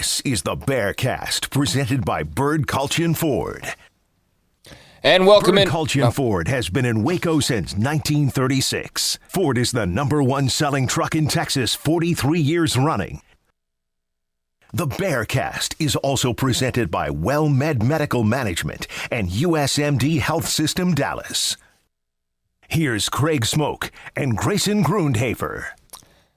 This is the Bearcast, presented by Bird Culture Ford. And welcome Bird in. Culture Ford has been in Waco since 1936. Ford is the #1 selling truck in Texas, 43 years running. The Bearcast is also presented by WellMed Medical Management and USMD Health System Dallas. Here's Craig Smoke and Grayson Grundhafer.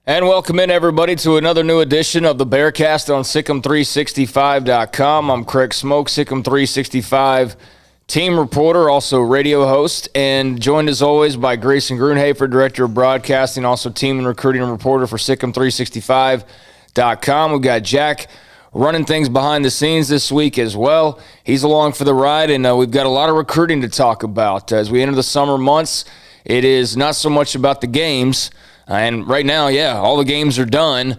And welcome in, everybody, to another new edition of the Bearcast on SicEm365.com. I'm Craig Smoke, SicEm365 team reporter, also radio host, and joined as always by Grayson Grundhafer, director of broadcasting, also team and recruiting reporter for SicEm365.com. We've got Jack running things behind the scenes this week as well. He's along for the ride, and we've got a lot of recruiting to talk about. As we enter the summer months, it is not so much about the games. And right now, all the games are done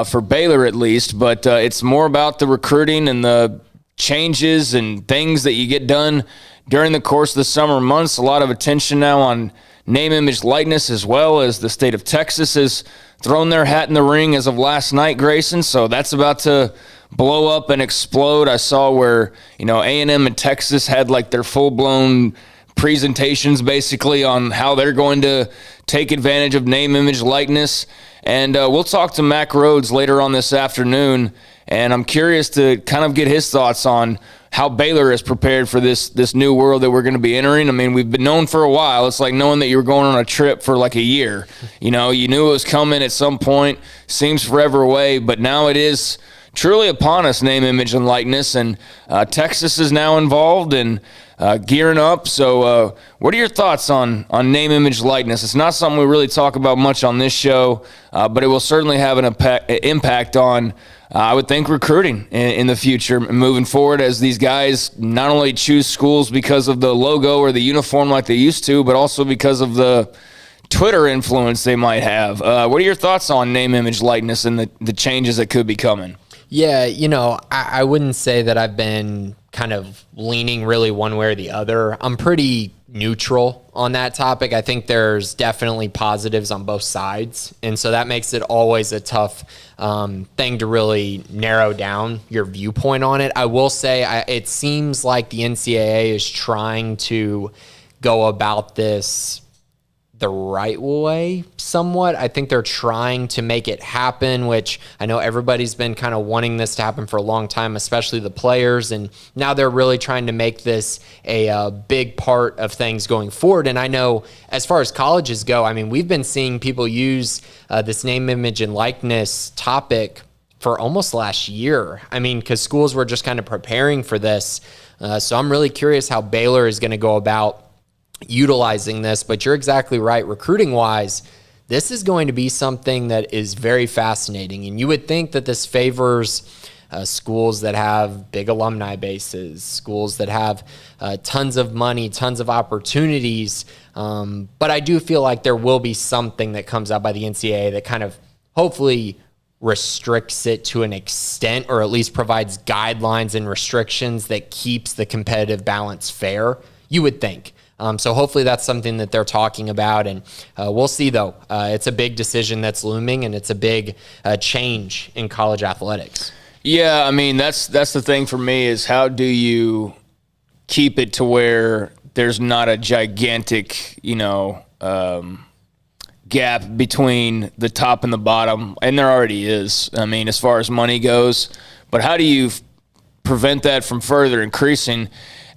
for Baylor at least, but it's more about the recruiting and the changes and things that you get done during the course of the summer months. A lot of attention now on name, image, likeness, as well as the state of Texas has thrown their hat in the ring as of last night, Grayson. So that's about to blow up and explode. I saw where, A&M and Texas had like their full-blown presentations basically on how they're going to take advantage of name, image, likeness. And we'll talk to Mack Rhoades later on this afternoon, and I'm curious to kind of get his thoughts on how Baylor is prepared for this new world that we're going to be entering. I mean, we've been known for a while. It's like knowing that you were going on a trip for like a year. You knew it was coming at some point. Seems forever away, but now it is truly upon us, name, image, and likeness. And Texas is now involved and gearing up. So what are your thoughts on name, image, likeness? It's not something we really talk about much on this show, but it will certainly have an impact on, I would think, recruiting in the future moving forward, as these guys not only choose schools because of the logo or the uniform like they used to, but also because of the Twitter influence they might have. What are your thoughts on name, image, likeness and the changes that could be coming? Yeah, I wouldn't say that I've been kind of leaning really one way or the other. I'm pretty neutral on that topic. I think there's definitely positives on both sides. And so that makes it always a tough thing to really narrow down your viewpoint on it. I will say it seems like the NCAA is trying to go about this the right way somewhat. I think they're trying to make it happen, which I know everybody's been kind of wanting this to happen for a long time, especially the players. And now they're really trying to make this a big part of things going forward. And I know as far as colleges go, I mean, we've been seeing people use this name, image, and likeness topic for almost last year. I mean, because schools were just kind of preparing for this. So I'm really curious how Baylor is going to go about utilizing this, but you're exactly right. Recruiting wise, this is going to be something that is very fascinating. And you would think that this favors schools that have big alumni bases, schools that have tons of money, tons of opportunities. But I do feel like there will be something that comes out by the NCAA that kind of hopefully restricts it to an extent, or at least provides guidelines and restrictions that keeps the competitive balance fair, you would think. So hopefully that's something that they're talking about, and we'll see, though. It's a big decision that's looming, and it's a big change in college athletics. Yeah, I mean, that's the thing for me, is how do you keep it to where there's not a gigantic, gap between the top and the bottom, and there already is, I mean, as far as money goes, but how do you prevent that from further increasing?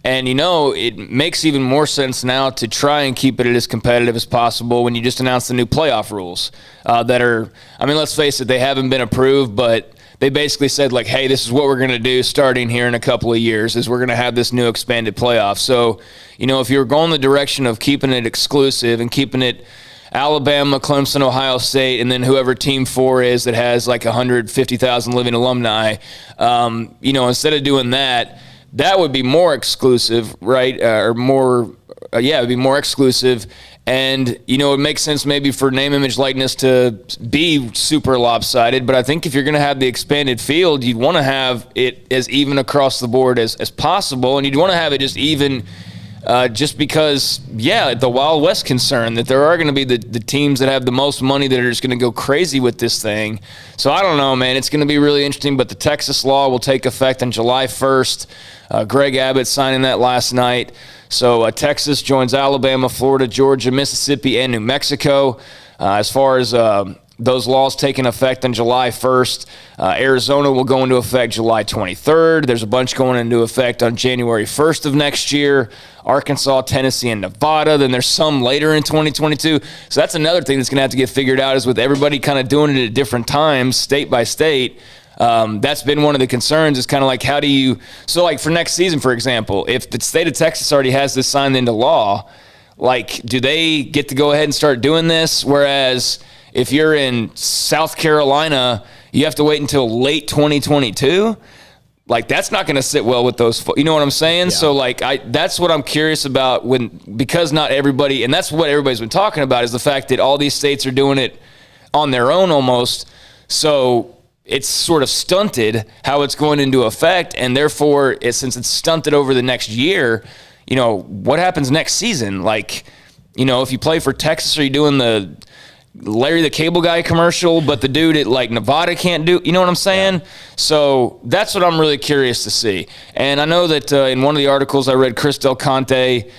And, it makes even more sense now to try and keep it as competitive as possible when you just announced the new playoff rules that are, I mean, let's face it, they haven't been approved, but they basically said, like, hey, this is what we're going to do starting here in a couple of years, is we're going to have this new expanded playoff. So, if you're going the direction of keeping it exclusive and keeping it Alabama, Clemson, Ohio State, and then whoever Team 4 is that has like 150,000 living alumni, instead of doing that, that would be more exclusive, right? It would be more exclusive. And, it makes sense maybe for name, image, likeness to be super lopsided. But I think if you're going to have the expanded field, you'd want to have it as even across the board as possible. And you'd want to have it just even just because, the Wild West concern that there are going to be the teams that have the most money that are just going to go crazy with this thing. So I don't know, man. It's going to be really interesting, but the Texas law will take effect on July 1st. Greg Abbott signing that last night. So Texas joins Alabama, Florida, Georgia, Mississippi, and New Mexico. As far as those laws taking effect on July 1st. Arizona will go into effect July 23rd. There's a bunch going into effect on January 1st of next year. Arkansas, Tennessee, and Nevada. Then there's some later in 2022. So that's another thing that's going to have to get figured out, is with everybody kind of doing it at different times, state by state. That's been one of the concerns, is kind of like, how do you – so like for next season, for example, if the state of Texas already has this signed into law, like, do they get to go ahead and start doing this? Whereas if you're in South Carolina, you have to wait until late 2022. Like, that's not going to sit well with those. You know what I'm saying? Yeah. So, like, that's what I'm curious about, because not everybody, and that's what everybody's been talking about, is the fact that all these states are doing it on their own almost. So it's sort of stunted how it's going into effect, and therefore, since it's stunted over the next year, you know, what happens next season? Like, you know, if you play for Texas, are you doing the Larry the Cable Guy commercial, but the dude at like Nevada can't do, you know what I'm saying? Yeah. So that's what I'm really curious to see. And I know that in one of the articles I read, Chris Del Conte,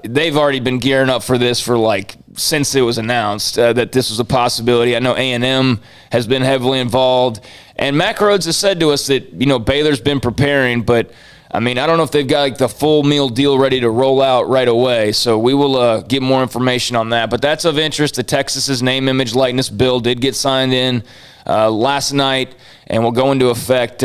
they've already been gearing up for this for like since it was announced that this was a possibility. I know A&M has been heavily involved, and Mack Rhoades has said to us that, you know, Baylor's been preparing, but I mean, I don't know if they've got like the full meal deal ready to roll out right away. So we will get more information on that. But that's of interest. The Texas's name, image, likeness bill did get signed in last night and will go into effect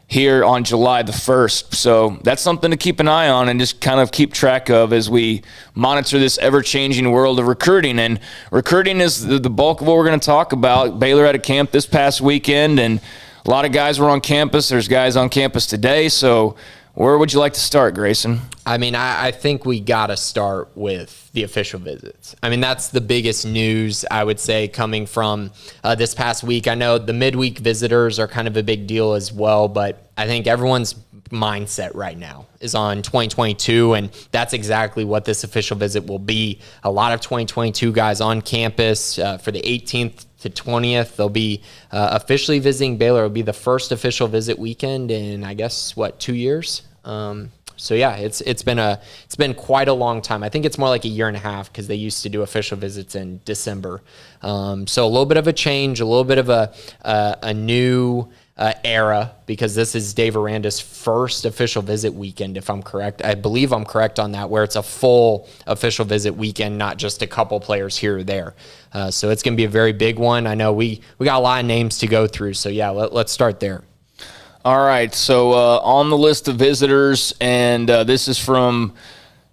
here on July the 1st. So that's something to keep an eye on and just kind of keep track of as we monitor this ever-changing world of recruiting. And recruiting is the bulk of what we're going to talk about. Baylor had a camp this past weekend, and a lot of guys were on campus. There's guys on campus today. So where would you like to start, Grayson? I mean, I think we got to start with the official visits. I mean, that's the biggest news, I would say, coming from this past week. I know the midweek visitors are kind of a big deal as well, but I think everyone's mindset right now is on 2022, and that's exactly what this official visit will be. A lot of 2022 guys on campus for the 18th to 20th. They'll be officially visiting Baylor. It'll be the first official visit weekend in, I guess, 2 years. So yeah, it's been quite a long time. I think it's more like a year and a half, because they used to do official visits in December. So a little bit of a change, a little bit of a new era, because this is Dave Aranda's first official visit weekend, if I'm correct. I believe I'm correct on that, where it's a full official visit weekend, not just a couple players here or there. So it's going to be a very big one. I know we got a lot of names to go through, so yeah, let's start there. All right, so on the list of visitors, and this is from...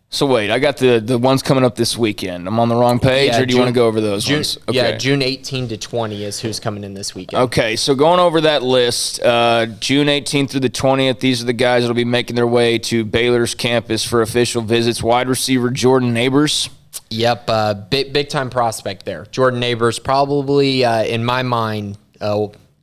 So wait, I got the ones coming up this weekend. I'm on the wrong page, or do you want to go over those ones? Okay. Yeah, June 18 to 20 is who's coming in this weekend. Okay, so going over that list, June 18th through the 20th, these are the guys that will be making their way to Baylor's campus for official visits. Wide receiver Jordan Nabors. Yep, big time prospect there. Jordan Nabors, probably in my mind,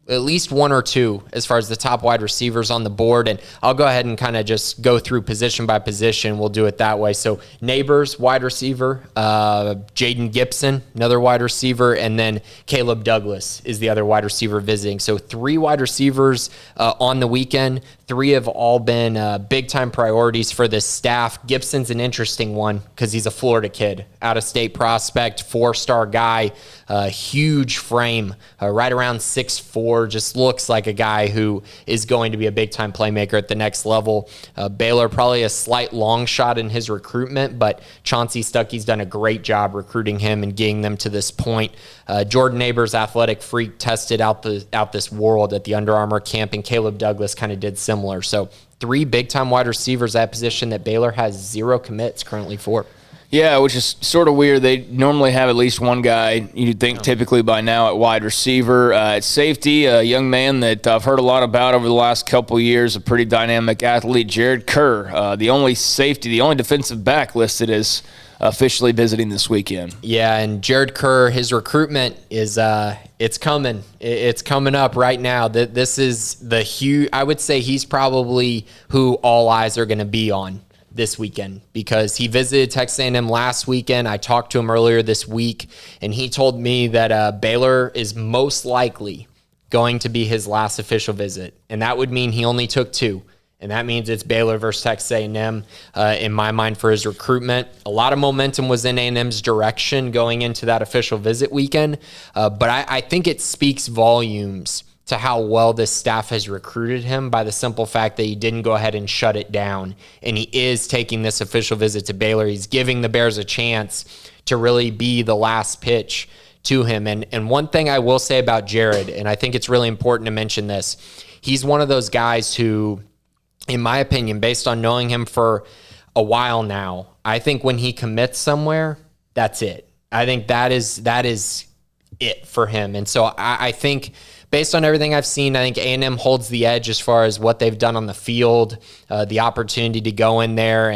at least one or two as far as the top wide receivers on the board. And I'll go ahead and kind of just go through position by position. We'll do it that way. So Nabors, wide receiver, Jaden Gibson, another wide receiver, and then Caleb Douglas is the other wide receiver visiting. So 3 wide receivers on the weekend. 3 have all been big-time priorities for this staff. Gibson's an interesting one because he's a Florida kid, out-of-state prospect, 4-star guy, huge frame, right around 6'4", just looks like a guy who is going to be a big-time playmaker at the next level. Baylor probably a slight long shot in his recruitment, but Chauncey Stuckey's done a great job recruiting him and getting them to this point. Jordan Nabors, athletic freak, tested out this world at the Under Armour camp, and Caleb Douglas kind of did similar. So 3 big-time wide receivers at position that Baylor has 0 commits currently for. Yeah, which is sort of weird. They normally have at least one guy, you'd think typically by now, at wide receiver. At safety, a young man that I've heard a lot about over the last couple of years, a pretty dynamic athlete, Jared Kerr, the only defensive back listed as officially visiting this weekend. Yeah, and Jared Kerr, his recruitment is it's coming. It's coming up right now. This is the huge. I would say he's probably who all eyes are going to be on this weekend because he visited Texas A&M last weekend. I talked to him earlier this week, and he told me that Baylor is most likely going to be his last official visit, and that would mean he only took 2. And that means it's Baylor versus Texas A&M in my mind for his recruitment. A lot of momentum was in A&M's direction going into that official visit weekend. But I think it speaks volumes to how well this staff has recruited him by the simple fact that he didn't go ahead and shut it down. And he is taking this official visit to Baylor. He's giving the Bears a chance to really be the last pitch to him. And one thing I will say about Jared, and I think it's really important to mention this, he's one of those guys who, in my opinion, based on knowing him for a while now, I think when he commits somewhere, that's it. I think that is it for him. And so I think based on everything I've seen, I think A&M holds the edge as far as what they've done on the field, the opportunity to go in there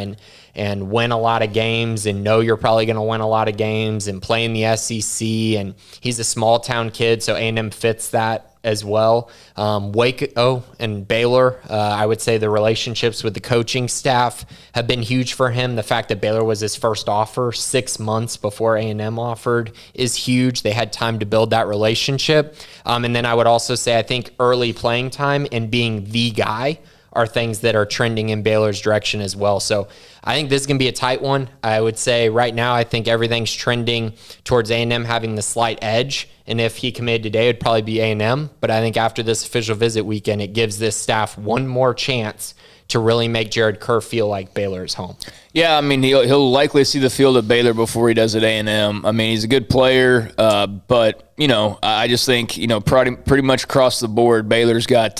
and win a lot of games and know you're probably going to win a lot of games and play in the SEC. And he's a small town kid, so A&M fits that as well. Waco and Baylor, I would say the relationships with the coaching staff have been huge for him. The fact that Baylor was his first offer 6 months before A&M offered is huge. They had time to build that relationship. And then I would also say I think early playing time and being the guy are things that are trending in Baylor's direction as well. So I think this is going to be a tight one. I would say right now I think everything's trending towards A&M having the slight edge. And if he committed today, it'd probably be A&M. But I think after this official visit weekend, it gives this staff one more chance to really make Jared Kerr feel like Baylor is home. Yeah, I mean, he'll likely see the field at Baylor before he does at A&M. I mean, he's a good player, but, I just think, pretty much across the board, Baylor's got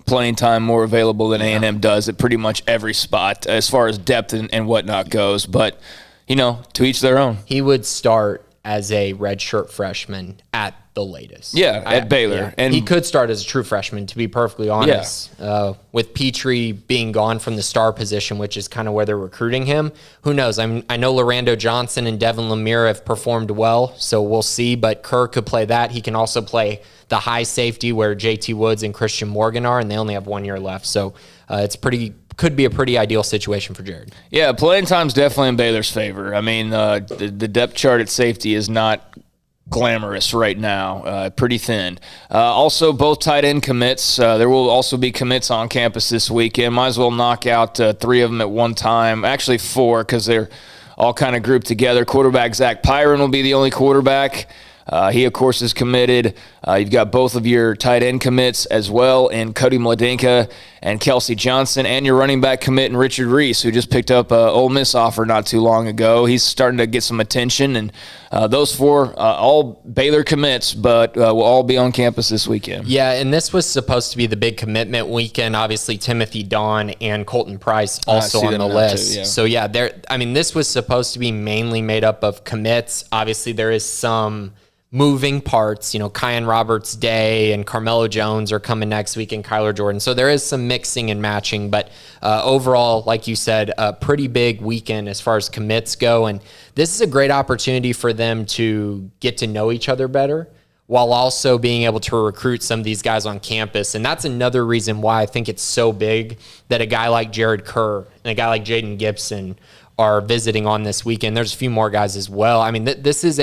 playing time more available than A&M does at pretty much every spot as far as depth and whatnot goes. But, to each their own. He would start as a redshirt freshman at the latest. Yeah, at Baylor. Yeah. And he could start as a true freshman, to be perfectly honest. Yeah. With Petrie being gone from the star position, which is kind of where they're recruiting him, who knows? I know Lorando Johnson and Devin Lemire have performed well, so we'll see. But Kerr could play that. He can also play the high safety where JT Woods and Christian Morgan are, and they only have 1 year left. So could be a pretty ideal situation for Jared. Yeah, playing time's definitely in Baylor's favor. I mean, the depth chart at safety is not glamorous right now, pretty thin. Also, both tight end commits. There will also be commits on campus this weekend. Might as well knock out 3 of them at one time. Actually 4 because they're all kind of grouped together. Quarterback Zach Pyron will be the only quarterback. He, of course, is committed. You've got both of your tight end commits as well, and Cody Mladenka and Kelsey Johnson, and your running back commit and Richard Reese, who just picked up an Ole Miss offer not too long ago. He's starting to get some attention, and those 4, all Baylor commits, but will all be on campus this weekend. Yeah, and this was supposed to be the big commitment weekend. Obviously, Timothy Don and Colton Price also on the list. Too, yeah. So, yeah, this was supposed to be mainly made up of commits. Obviously, there is some moving parts, Kyan Roberts Day and Carmelo Jones are coming next week and Kyler Jordan. So there is some mixing and matching, but overall, like you said, a pretty big weekend as far as commits go. And this is a great opportunity for them to get to know each other better while also being able to recruit some of these guys on campus. And that's another reason why I think it's so big that a guy like Jared Kerr and a guy like Jaden Gibson are visiting on this weekend. There's a few more guys as well. I mean, this is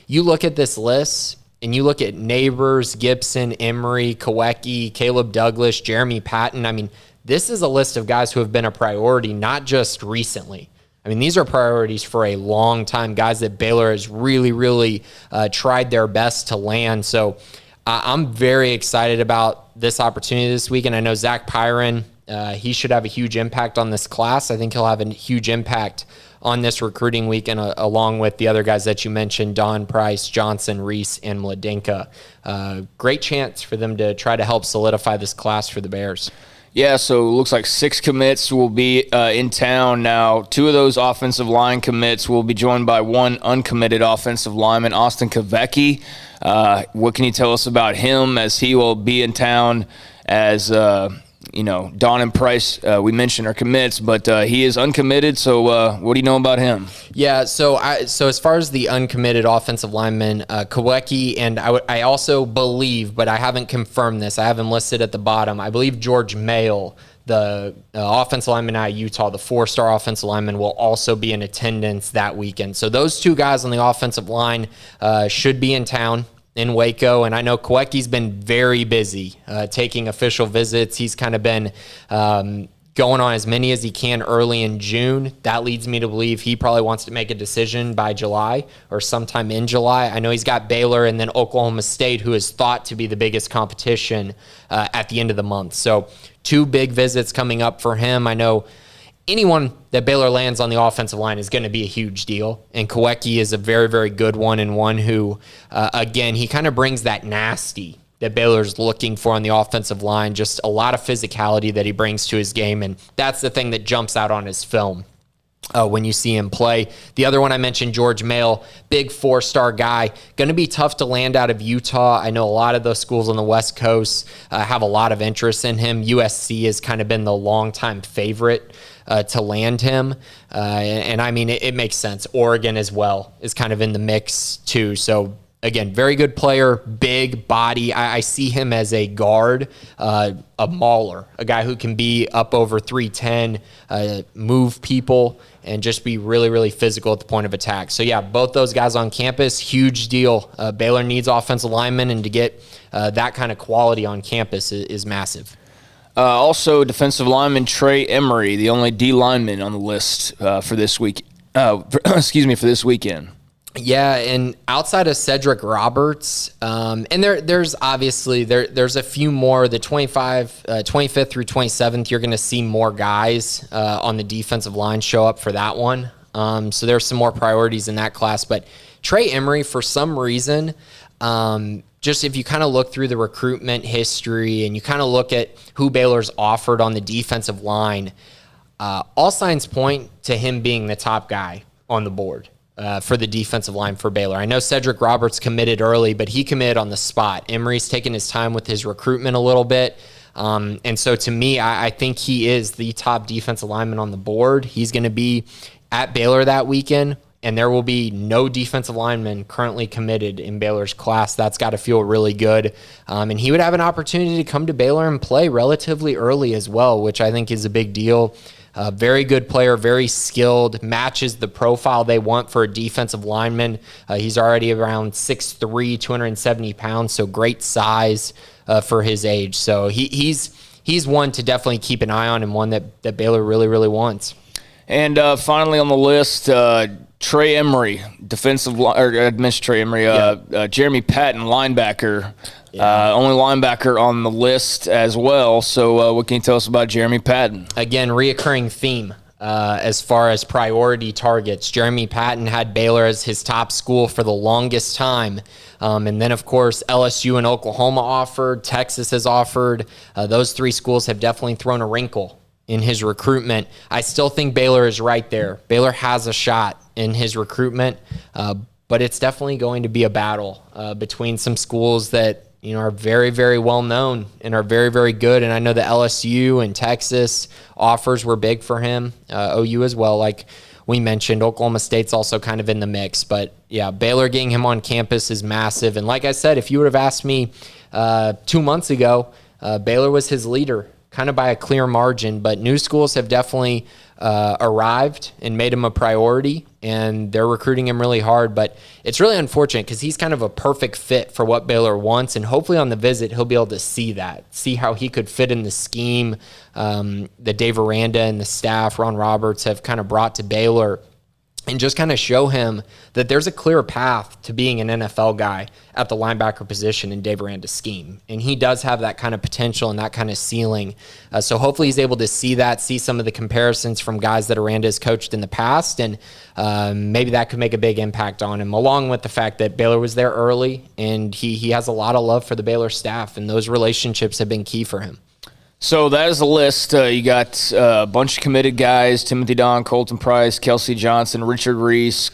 you look at this list and you look at Nabors, Gibson, Emery, Kawecki, Caleb Douglas, Jeremy Patton. I mean, this is a list of guys who have been a priority, not just recently. I mean, these are priorities for a long time, guys that Baylor has really, really tried their best to land. So I'm very excited about this opportunity this weekend. I know Zach Pyron, he should have a huge impact on this class. I think he'll have a huge impact on this recruiting weekend, along with the other guys that you mentioned, Don Price, Johnson, Reese, and Mladenka. Great chance for them to try to help solidify this class for the Bears. Yeah, so it looks like 6 commits will be in town now. 2 of those offensive line commits will be joined by 1 uncommitted offensive lineman, Austin Kawecki. What can you tell us about him as he will be in town as Don and Price, we mentioned are commits, but he is uncommitted. So what do you know about him? Yeah, so as far as the uncommitted offensive lineman, Kawecki, and I also believe, but I haven't confirmed this, I have him listed at the bottom, I believe George Mayle, the offensive lineman out of Utah, the 4-star offensive lineman, will also be in attendance that weekend. So those two guys on the offensive line should be in town in Waco. And I know Kawecki's been very busy taking official visits. He's kind of been going on as many as he can early in June. That leads me to believe he probably wants to make a decision by July or sometime in July. I know he's got Baylor and then Oklahoma State, who is thought to be the biggest competition at the end of the month. So 2 big visits coming up for him. I know anyone that Baylor lands on the offensive line is going to be a huge deal. And Kawecki is a very, very good one, and one who, again, he kind of brings that nasty that Baylor's looking for on the offensive line, just a lot of physicality that he brings to his game, and that's the thing that jumps out on his film when you see him play. The other one I mentioned, George Mayle, big 4-star guy, going to be tough to land out of Utah. I know a lot of those schools on the West Coast have a lot of interest in him. USC has kind of been the longtime favorite to land him. And I mean, it makes sense. Oregon as well is kind of in the mix too. So again, very good player, big body. I see him as a guard, a mauler, a guy who can be up over 310, move people, and just be really, really physical at the point of attack. So yeah, both those guys on campus, huge deal. Baylor needs offensive linemen, and to get that kind of quality on campus is massive. Also, defensive lineman Trey Emery, the only D lineman on the list for this week. For this weekend. Yeah, and outside of Cedric Roberts, and there's obviously there's a few more. The 25th through 27th, you're going to see more guys on the defensive line show up for that one. So there's some more priorities in that class. But Trey Emery, for some reason, just if you kind of look through the recruitment history and you kind of look at who Baylor's offered on the defensive line, all signs point to him being the top guy on the board for the defensive line for Baylor. I know Cedric Roberts committed early, but he committed on the spot. Emery's taken his time with his recruitment a little bit. And so to me, I think he is the top defensive lineman on the board. He's going to be at Baylor that weekend, and there will be no defensive lineman currently committed in Baylor's class. That's got to feel really good. And he would have an opportunity to come to Baylor and play relatively early as well, which I think is a big deal. Very good player, very skilled, matches the profile they want for a defensive lineman. He's already around 6'3", 270 pounds, so great size for his age. So he's one to definitely keep an eye on, and one that Baylor really, really wants. And finally on the list, Trey Emery, Jeremy Patton, linebacker. Yeah. Only linebacker on the list as well. So what can you tell us about Jeremy Patton? Again, reoccurring theme as far as priority targets. Jeremy Patton had Baylor as his top school for the longest time. And then, of course, LSU and Oklahoma offered. Texas has offered. Those 3 schools have definitely thrown a wrinkle in his recruitment. I still think Baylor is right there. Baylor has a shot in his recruitment, but it's definitely going to be a battle between some schools that are very, very well known and are very, very good. And I know the LSU and Texas offers were big for him. OU as well, like we mentioned. Oklahoma State's also kind of in the mix. But yeah, Baylor getting him on campus is massive. And like I said, if you would have asked me 2 months ago, Baylor was his leader, kind of by a clear margin. But new schools have definitely arrived and made him a priority, and they're recruiting him really hard. But it's really unfortunate because he's kind of a perfect fit for what Baylor wants, and hopefully on the visit he'll be able to see how he could fit in the scheme that Dave Aranda and the staff, Ron Roberts, have kind of brought to Baylor, and just kind of show him that there's a clear path to being an NFL guy at the linebacker position in Dave Aranda's scheme. And he does have that kind of potential and that kind of ceiling. So hopefully he's able to see some of the comparisons from guys that Aranda has coached in the past, and maybe that could make a big impact on him, along with the fact that Baylor was there early, and he has a lot of love for the Baylor staff, and those relationships have been key for him. So that is the list. You got a bunch of committed guys: Timothy Don, Colton Price, Kelsey Johnson, Richard Reese,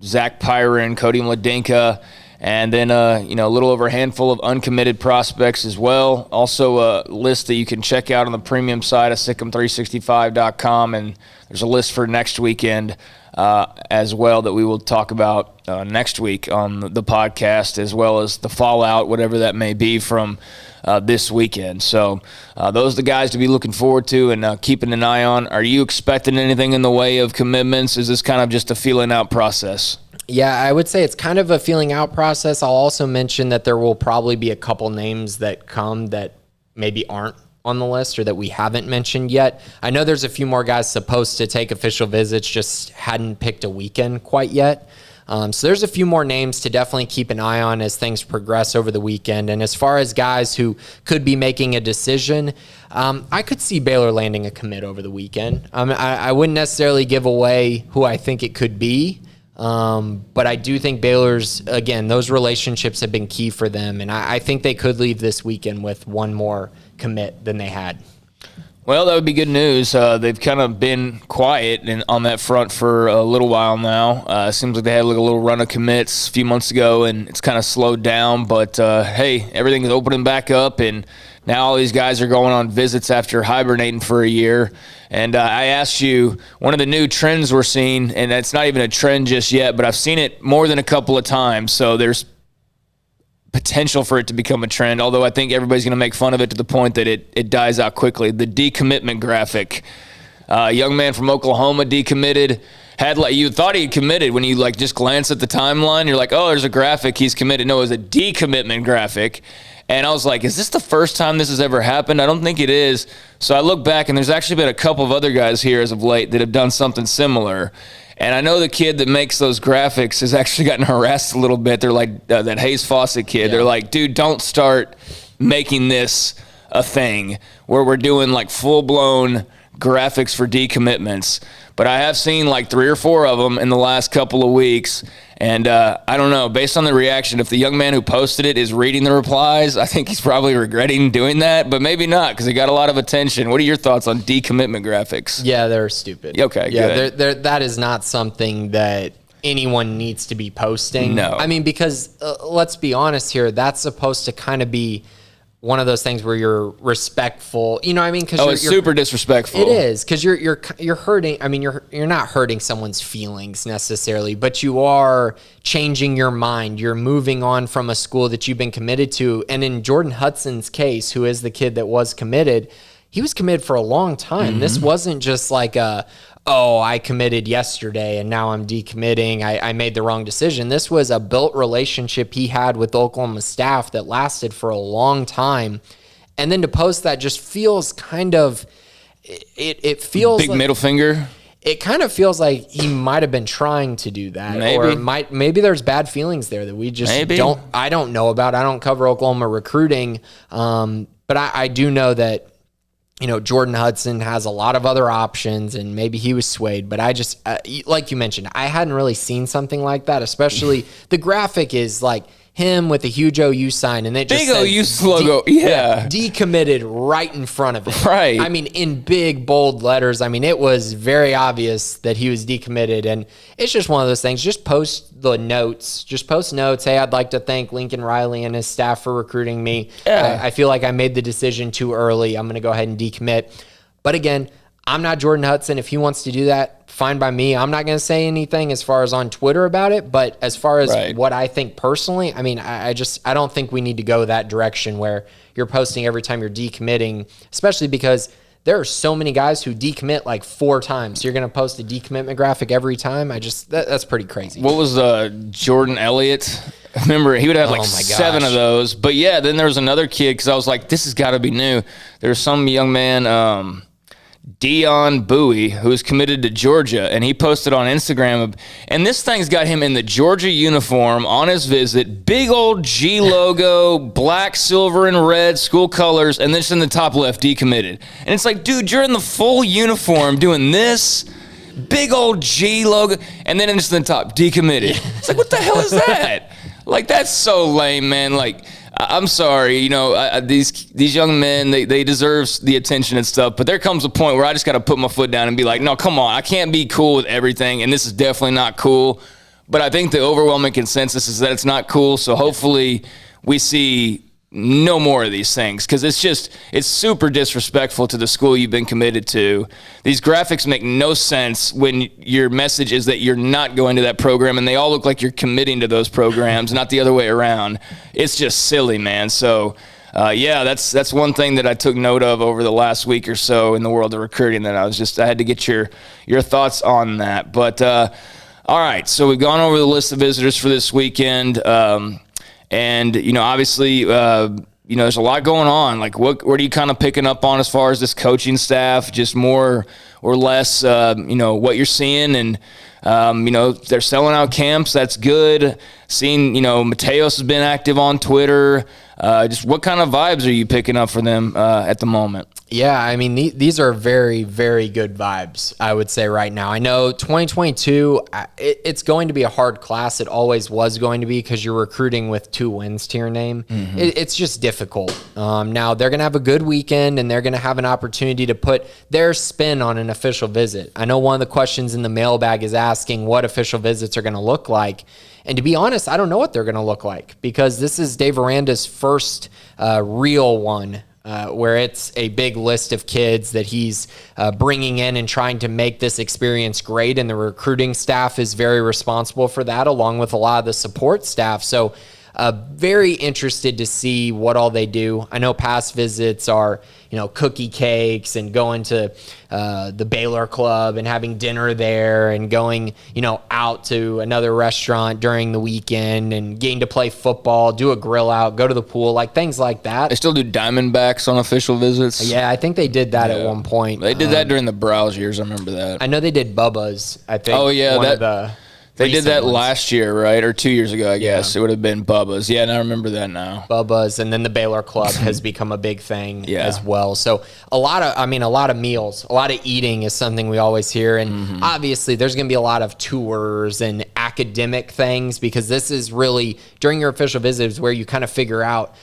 Zach Pyron, Cody Mladenka. And then, a little over a handful of uncommitted prospects as well. Also a list that you can check out on the premium side of Sikkim365.com. And there's a list for next weekend as well that we will talk about next week on the podcast, as well as the fallout, whatever that may be from this weekend. So those are the guys to be looking forward to and keeping an eye on. Are you expecting anything in the way of commitments? Is this kind of just a feeling out process? Yeah, I would say it's kind of a feeling out process. I'll also mention that there will probably be a couple names that come that maybe aren't on the list or that we haven't mentioned yet. I know there's a few more guys supposed to take official visits, just hadn't picked a weekend quite yet. So there's a few more names to definitely keep an eye on as things progress over the weekend. And as far as guys who could be making a decision, I could see Baylor landing a commit over the weekend. I wouldn't necessarily give away who I think it could be. But I do think Baylor's, again, those relationships have been key for them. And I think they could leave this weekend with one more commit than they had. Well, that would be good news. They've kind of been quiet on that front for a little while now. Seems like they had like a little run of commits a few months ago, and it's kind of slowed down. But, hey, everything is opening back up, and now all these guys are going on visits after hibernating for a year. And I asked you, one of the new trends we're seeing, and it's not even a trend just yet, but I've seen it more than a couple of times, so there's potential for it to become a trend, although I think everybody's going to make fun of it to the point that it dies out quickly. The decommitment graphic. A young man from Oklahoma decommitted. You thought he committed when you just glance at the timeline. You're like, oh, there's a graphic, he's committed. No, it was a decommitment graphic. And I was like, is this the first time this has ever happened? I don't think it is. So I look back, and there's actually been a couple of other guys here as of late that have done something similar. And I know the kid that makes those graphics has actually gotten harassed a little bit. They're like, that Hayes Fawcett kid. Yeah. They're like, dude, don't start making this a thing where we're doing full-blown graphics for decommitments. But I have seen 3 or 4 of them in the last couple of weeks. And I don't know, based on the reaction, if the young man who posted it is reading the replies, I think he's probably regretting doing that, but maybe not because it got a lot of attention. What are your thoughts on decommitment graphics? Yeah, they're stupid. Okay, yeah, good. That is not something that anyone needs to be posting. No. I mean, because let's be honest here, that's supposed to kind of be one of those things where you're respectful, you know what I mean? Because it's super disrespectful. It is, because you're hurting. I mean, you're not hurting someone's feelings necessarily, but you are changing your mind. You're moving on from a school that you've been committed to. And in Jordan Hudson's case, who is the kid that was committed, he was committed for a long time. Mm-hmm. This wasn't just I committed yesterday and now I'm decommitting. I made the wrong decision. This was a built relationship he had with the Oklahoma staff that lasted for a long time. And then to post that just feels kind of, it feels big middle finger. It kind of feels like he might have been trying to do that. Maybe. Or maybe there's bad feelings there that we just I don't know about. I don't cover Oklahoma recruiting. But I do know that, Jordan Hudson has a lot of other options, and maybe he was swayed. But I just, like you mentioned, I hadn't really seen something like that, especially the graphic is him with a huge OU sign, and it just big says OU logo, yeah, decommitted right in front of it. Right. I mean, in big, bold letters. I mean, it was very obvious that he was decommitted, and it's just one of those things. Just post the notes. Just post notes. Hey, I'd like to thank Lincoln Riley and his staff for recruiting me. Yeah. I feel like I made the decision too early. I'm going to go ahead and decommit. But again, I'm not Jordan Hudson. If he wants to do that, fine by me. I'm not going to say anything as far as on Twitter about it, but as far as what I think personally, I mean, I don't think we need to go that direction where you're posting every time you're decommitting, especially because there are so many guys who decommit 4 times. So you're going to post a decommitment graphic every time. That's pretty crazy. What was Jordan Elliott? Remember, he would have 7 of those. But yeah, then there was another kid because I was like, this has got to be new. There's some young man, Dion Bowie, who is committed to Georgia, and he posted on Instagram, and this thing's got him in the Georgia uniform on his visit, big old G logo, black, silver, and red, school colors, and then just in the top left, decommitted. And it's like, dude, you're in the full uniform doing this, big old G logo, and then just in the top, decommitted. It's like, what the hell is that? That's so lame, man. I'm sorry, these young men, they deserve the attention and stuff, but there comes a point where I just got to put my foot down and be like, no, come on, I can't be cool with everything, and this is definitely not cool, But I think the overwhelming consensus is that it's not cool. So hopefully we see no more of these things, because it's super disrespectful to the school you've been committed to. These graphics make no sense when your message is that you're not going to that program, and they all look like you're committing to those programs, not the other way around. It's just silly, man. So that's one thing that I took note of over the last week or so in the world of recruiting, that I had to get your thoughts on that. But all right, so we've gone over the list of visitors for this weekend. And, obviously, there's a lot going on. Like, what are you kind of picking up on as far as this coaching staff, just more or less, what you're seeing? And, they're selling out camps. That's good. Seeing, Mateos has been active on Twitter. Just what kind of vibes are you picking up for them at the moment? Yeah, I mean, these are very, very good vibes, I would say right now. I know 2022, it's going to be a hard class. It always was going to be, because you're recruiting with 2 wins to your name. Mm-hmm. It's just difficult. Now, they're going to have a good weekend, and they're going to have an opportunity to put their spin on an official visit. I know one of the questions in the mailbag is asking what official visits are going to look like. And to be honest, I don't know what they're going to look like, because this is Dave Aranda's first real one, where it's a big list of kids that he's bringing in and trying to make this experience great. And the recruiting staff is very responsible for that, along with a lot of the support staff. So very interested to see what all they do. I know past visits are, cookie cakes and going to the Baylor Club and having dinner there, and going, out to another restaurant during the weekend and getting to play football, do a grill out, go to the pool, like things like that. They still do Diamondbacks on official visits? Yeah, I think they did that at one point. They did that during the Browse years. I remember that. I know they did Bubba's, I think. Oh, yeah. They did that ones. Last year, right? Or 2 years ago, I guess. It would have been Bubba's. Yeah, and I remember that now. Bubba's, and then the Baylor Club has become a big thing as well. So a lot of meals, a lot of eating is something we always hear. And obviously there's going to be a lot of tours and academic things, because this is really, during your official visits, where you kind of figure out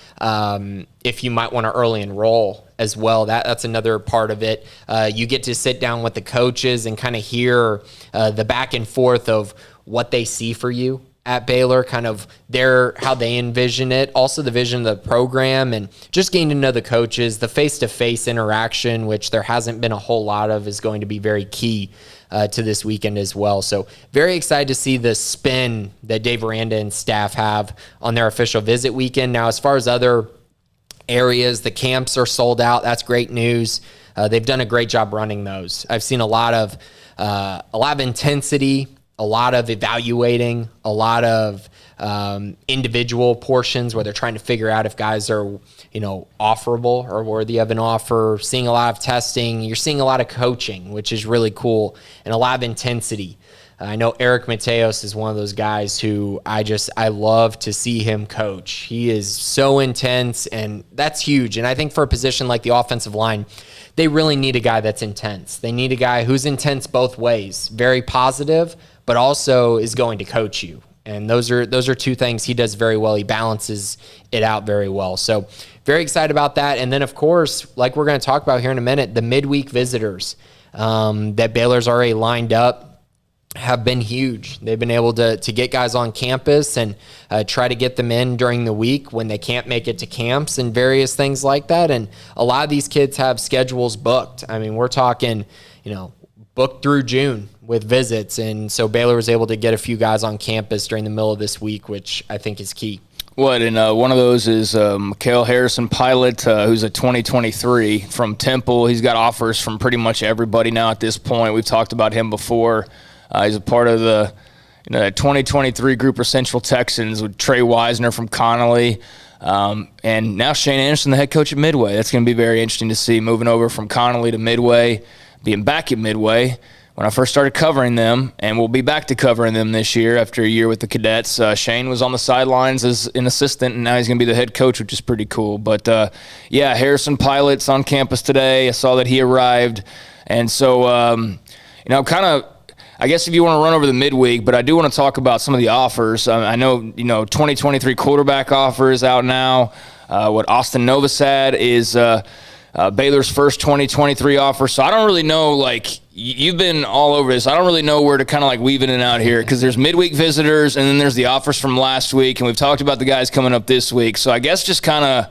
if you might want to early enroll as well. That's another part of it. You get to sit down with the coaches and kind of hear the back and forth of what they see for you at Baylor, kind of how they envision it, also the vision of the program, and just getting to know the coaches. The face-to-face interaction, which there hasn't been a whole lot of, is going to be very key to this weekend as well. So very excited to see the spin that Dave Aranda and staff have on their official visit weekend. Now, as far as other areas, the camps are sold out. That's great news. They've done a great job running those. I've seen a lot of intensity, a lot of evaluating, a lot of individual portions where they're trying to figure out if guys are, offerable or worthy of an offer. Seeing a lot of testing. You're seeing a lot of coaching, which is really cool, and a lot of intensity. I know Eric Mateos is one of those guys who I love to see him coach. He is so intense, and that's huge. And I think for a position like the offensive line, they really need a guy that's intense. They need a guy who's intense both ways, very positive, but also is going to coach you. And those are two things he does very well. He balances it out very well. So very excited about that. And then, of course, like we're going to talk about here in a minute, the midweek visitors that Baylor's already lined up have been huge. They've been able to get guys on campus and try to get them in during the week when they can't make it to camps and various things like that. And a lot of these kids have schedules booked. I mean, we're talking, booked through June with visits. And so Baylor was able to get a few guys on campus during the middle of this week, which I think is key. And one of those is Mikhail Harrison Pilot, who's a 2023 from Temple. He's got offers from pretty much everybody now at this point. We've talked about him before. He's a part of the 2023 group of Central Texans with Trey Wisner from Connolly. And now Shane Anderson, the head coach at Midway. That's going to be very interesting to see, moving over from Connolly to Midway, being back at Midway when I first started covering them, and we'll be back to covering them this year after a year with the cadets. Shane was on the sidelines as an assistant, and now he's going to be the head coach, which is pretty cool. But, Harrison Pilot's on campus today. I saw that he arrived. And so, I guess if you want to run over the midweek, but I do want to talk about some of the offers. I know, 2023 quarterback offers out now. Austin Novosad is Baylor's first 2023 offer. So I don't really know, like, you've been all over this. I don't really know where to kind of like weave in and out here because there's midweek visitors and then there's the offers from last week, and we've talked about the guys coming up this week. So I guess just kind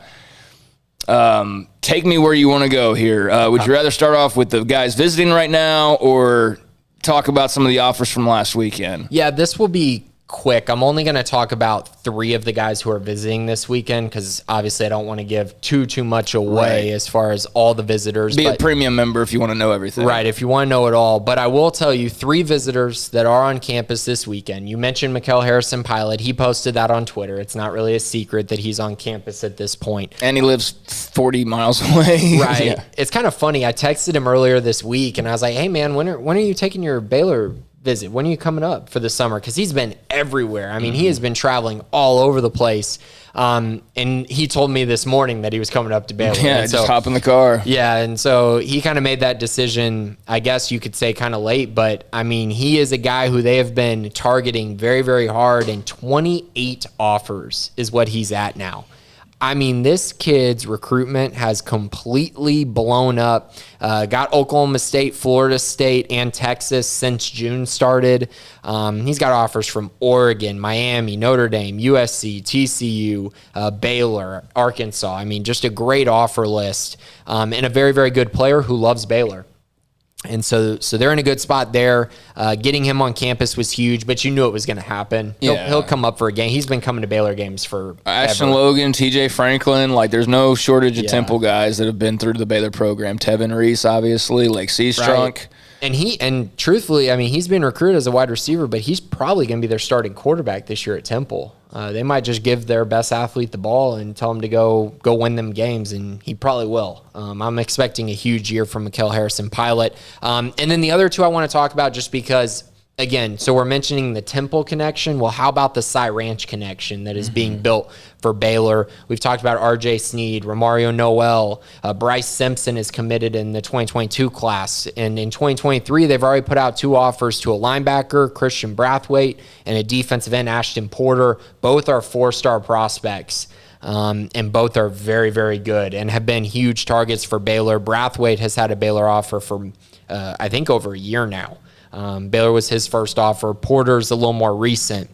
of take me where you want to go here. Would you rather start off with the guys visiting right now or talk about some of the offers from last weekend? Yeah, this will be quick. I'm only going to talk about 3 of the guys who are visiting this weekend because obviously I don't want to give too much away as far as all the visitors. Be a premium member if you want to know everything. Right, if you want to know it all. But I will tell you 3 visitors that are on campus this weekend. You mentioned Mikel Harrison Pilot. He posted that on Twitter. It's not really a secret that he's on campus at this point. And he lives 40 miles away. Right. Yeah. It's kind of funny. I texted him earlier this week and I was like, hey man, when are you taking your Baylor visit? When are you coming up for the summer? Because he's been everywhere. I mean, he has been traveling all over the place. And he told me this morning that he was coming up to Baylor. Yeah, and just hop in the car. Yeah, and so he kind of made that decision, I guess you could say kind of late, but I mean, he is a guy who they have been targeting very, very hard, and 28 offers is what he's at now. I mean, this kid's recruitment has completely blown up. Got Oklahoma State, Florida State, and Texas since June started. He's got offers from Oregon, Miami, Notre Dame, USC, TCU, Baylor, Arkansas. I mean, just a great offer list, and a very, very good player who loves Baylor. And so they're in a good spot there. Getting him on campus was huge, but you knew it was going to happen. He'll come up for a game. He's been coming to Baylor games for Ashton Logan, TJ Franklin. Like, there's no shortage of Temple guys that have been through the Baylor program. Tevin Reese, obviously, like Seastrunk. Right. And truthfully, I mean, he's been recruited as a wide receiver, but he's probably going to be their starting quarterback this year at Temple. They might just give their best athlete the ball and tell him to go win them games, and he probably will. I'm expecting a huge year from Mikel Harrison Pilot. And then the other 2 I want to talk about just because, again, so we're mentioning the Temple connection. Well, how about the Cy Ranch connection that is being built for Baylor? We've talked about R.J. Sneed, Romario Noel, Bryce Simpson is committed in the 2022 class. And in 2023, they've already put out 2 offers to a linebacker, Christian Brathwaite, and a defensive end, Ashton Porter. Both are 4-star prospects. And both are very, very good and have been huge targets for Baylor. Brathwaite has had a Baylor offer for, I think, over a year now. Baylor was his first offer. Porter's a little more recent,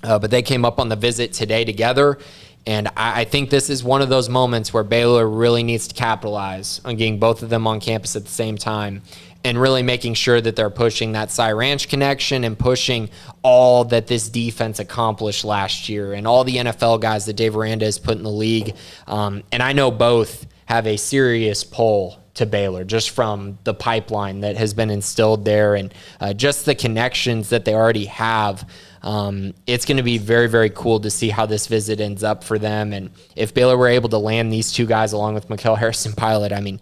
but they came up on the visit today together. And I think this is one of those moments where Baylor really needs to capitalize on getting both of them on campus at the same time and really making sure that they're pushing that Cy Ranch connection and pushing all that this defense accomplished last year and all the NFL guys that Dave Aranda has put in the league. And I know both have a serious pull to Baylor just from the pipeline that has been instilled there and just the connections that they already have. It's going to be very, very cool to see how this visit ends up for them. And if Baylor were able to land these 2 guys along with Mikel Harrison Pilot, I mean,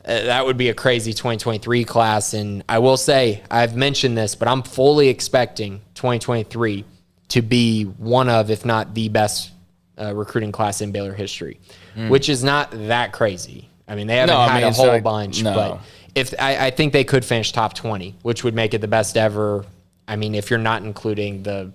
that would be a crazy 2023 class. And I will say, I've mentioned this, but I'm fully expecting 2023 to be one of, if not the best recruiting class in Baylor history, which is not that crazy. I mean, they haven't had a whole bunch, but I think they could finish top 20, which would make it the best ever. I mean, if you're not including the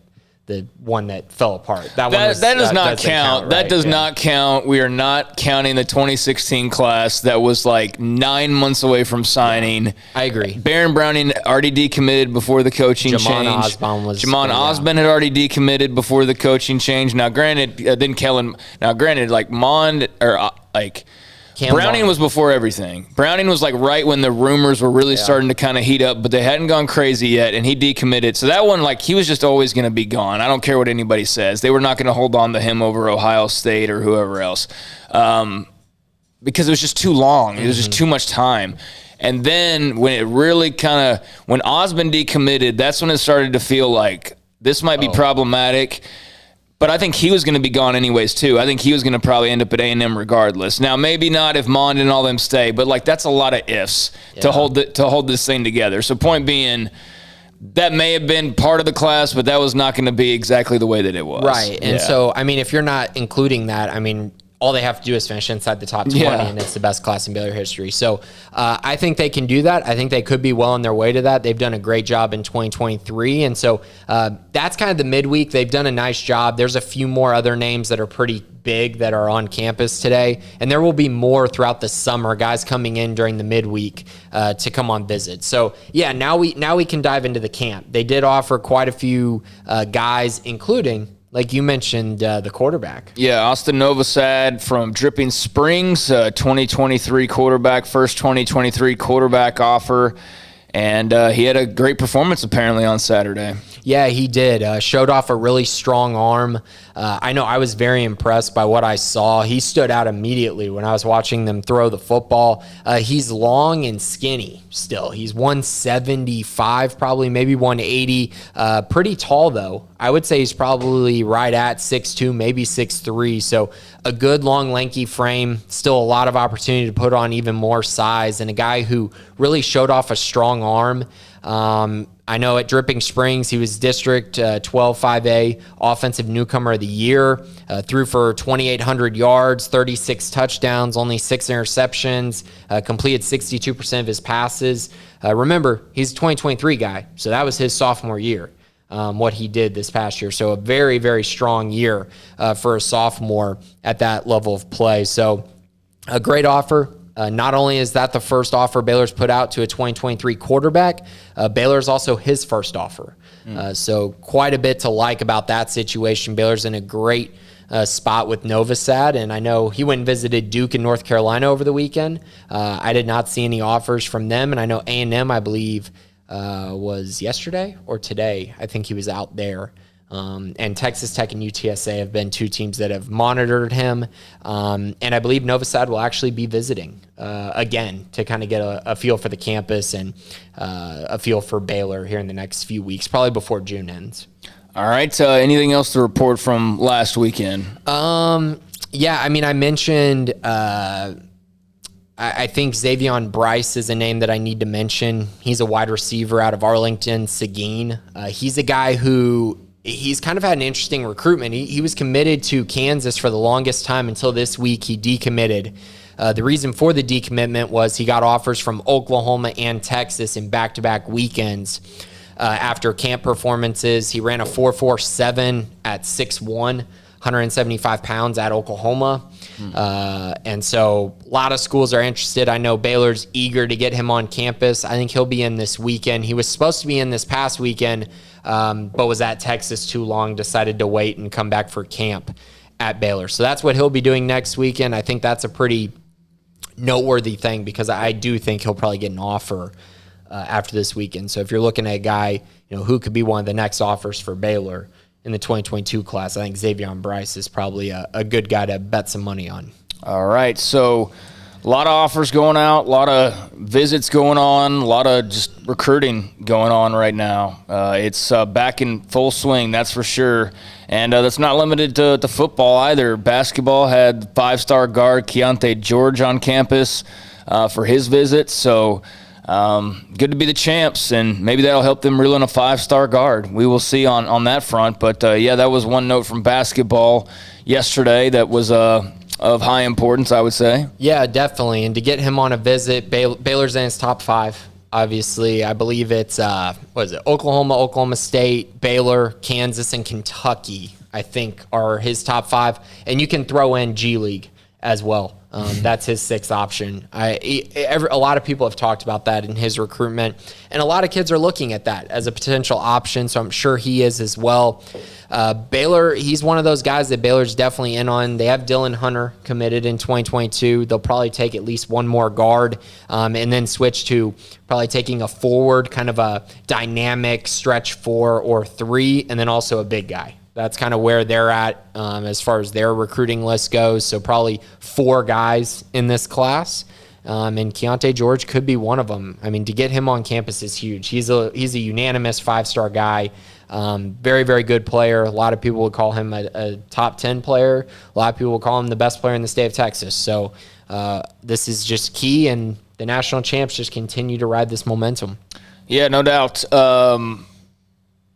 one that fell apart. That does not count. Right? That does not count. We are not counting the 2016 class that was like 9 months away from signing. Yeah, I agree. Baron Browning already decommitted before the coaching change. Jamon Osborne had already decommitted before the coaching change. Now, granted, like Mond or like Browning was before everything. Browning was like right when the rumors were really starting to kind of heat up, but they hadn't gone crazy yet, and he decommitted. So that one, like, he was just always going to be gone. I don't care what anybody says. They were not going to hold on to him over Ohio State or whoever else because it was just too long. It was just too much time. And then when it really when Osborne decommitted, that's when it started to feel like this might be problematic. But I think he was going to be gone anyways, too. I think he was going to probably end up at A&M regardless. Now, maybe not if Mond and all them stay, but, like, that's a lot of ifs to hold this thing together. So point being, that may have been part of the class, but that was not going to be exactly the way that it was. Right. And so, I mean, if you're not including that, I mean, all they have to do is finish inside the top 20, and it's the best class in Baylor history. So I think they can do that. I think they could be well on their way to that. They've done a great job in 2023, and so that's kind of the midweek. They've done a nice job. There's a few more other names that are pretty big that are on campus today, and there will be more throughout the summer, guys coming in during the midweek to come on visit. So yeah, now we can dive into the camp. They did offer quite a few guys, including, like you mentioned, the quarterback. Yeah, Austin Novosad from Dripping Springs, 2023 quarterback, first 2023 quarterback offer. And he had a great performance apparently on Saturday. Yeah, he did. Showed off a really strong arm. I know I was very impressed by what I saw. He stood out immediately when I was watching them throw the football. He's long and skinny still. He's 175, probably, maybe 180. Pretty tall, though. I would say he's probably right at 6'2", maybe 6'3". So a good, long, lanky frame. Still a lot of opportunity to put on even more size. And a guy who really showed off a strong arm. I know at Dripping Springs, he was District 12-5A Offensive Newcomer of the Year, threw for 2,800 yards, 36 touchdowns, only 6 interceptions, completed 62% of his passes. Remember, he's a 2023 guy, so that was his sophomore year, what he did this past year. So a very, very strong year for a sophomore at that level of play. So a great offer. Not only is that the first offer Baylor's put out to a 2023 quarterback, Baylor's also his first offer. So quite a bit to like about that situation. Baylor's in a great spot with Novosad, and I know he went and visited Duke in North Carolina over the weekend. I did not see any offers from them, and I know A&M, I believe, was yesterday or today. I think he was out there. And Texas Tech and UTSA have been two teams that have monitored him. And I believe Novosad will actually be visiting again to kind of get a feel for the campus and a feel for Baylor here in the next few weeks, probably before June ends. All right. Anything else to report from last weekend? Yeah, I mean, I mentioned I think Xavion Bryce is a name that I need to mention. He's a wide receiver out of Arlington, Seguin. He's a guy who... He's kind of had an interesting recruitment. He was committed to Kansas for the longest time until this week he decommitted. The reason for the decommitment was he got offers from Oklahoma and Texas in back-to-back weekends after camp performances. He ran a 4.47 at 6'1", 175 pounds at Oklahoma. And so a lot of schools are interested. I know Baylor's eager to get him on campus. I think he'll be in this weekend. He was supposed to be in this past weekend, but was at Texas too long, decided to wait and come back for camp at Baylor. So that's what he'll be doing next weekend. I think that's a pretty noteworthy thing because I do think he'll probably get an offer after this weekend. So if you're looking at a guy, who could be one of the next offers for Baylor in the 2022 class, I think Xavion Bryce is probably a good guy to bet some money on. All right, so a lot of offers going out, a lot of visits going on, a lot of just recruiting going on right now. It's back in full swing, that's for sure. And that's not limited to football either. Basketball had 5-star guard Keontae George on campus for his visit. So good to be the champs, and maybe that'll help them reel in a 5-star guard. We will see on that front. But, yeah, that was one note from basketball yesterday that was of high importance, I would say. Yeah, definitely. And to get him on a visit, Baylor's in his top 5. Obviously, I believe it's, Oklahoma, Oklahoma State, Baylor, Kansas, and Kentucky, I think, are his top 5. And you can throw in G League as well. That's his 6th option. A lot of people have talked about that in his recruitment, and a lot of kids are looking at that as a potential option, so I'm sure he is as well. Baylor, he's one of those guys that Baylor's definitely in on. They have Dylan Hunter committed in 2022. They'll probably take at least one more guard and then switch to probably taking a forward, kind of a dynamic stretch 4 or 3, and then also a big guy. That's kind of where they're at as far as their recruiting list goes. So probably 4 guys in this class. And Keontae George could be one of them. I mean, to get him on campus is huge. He's a unanimous 5-star guy. Very, very good player. A lot of people would call him a top 10 player. A lot of people would call him the best player in the state of Texas. So this is just key, and the national champs just continue to ride this momentum. Yeah, no doubt.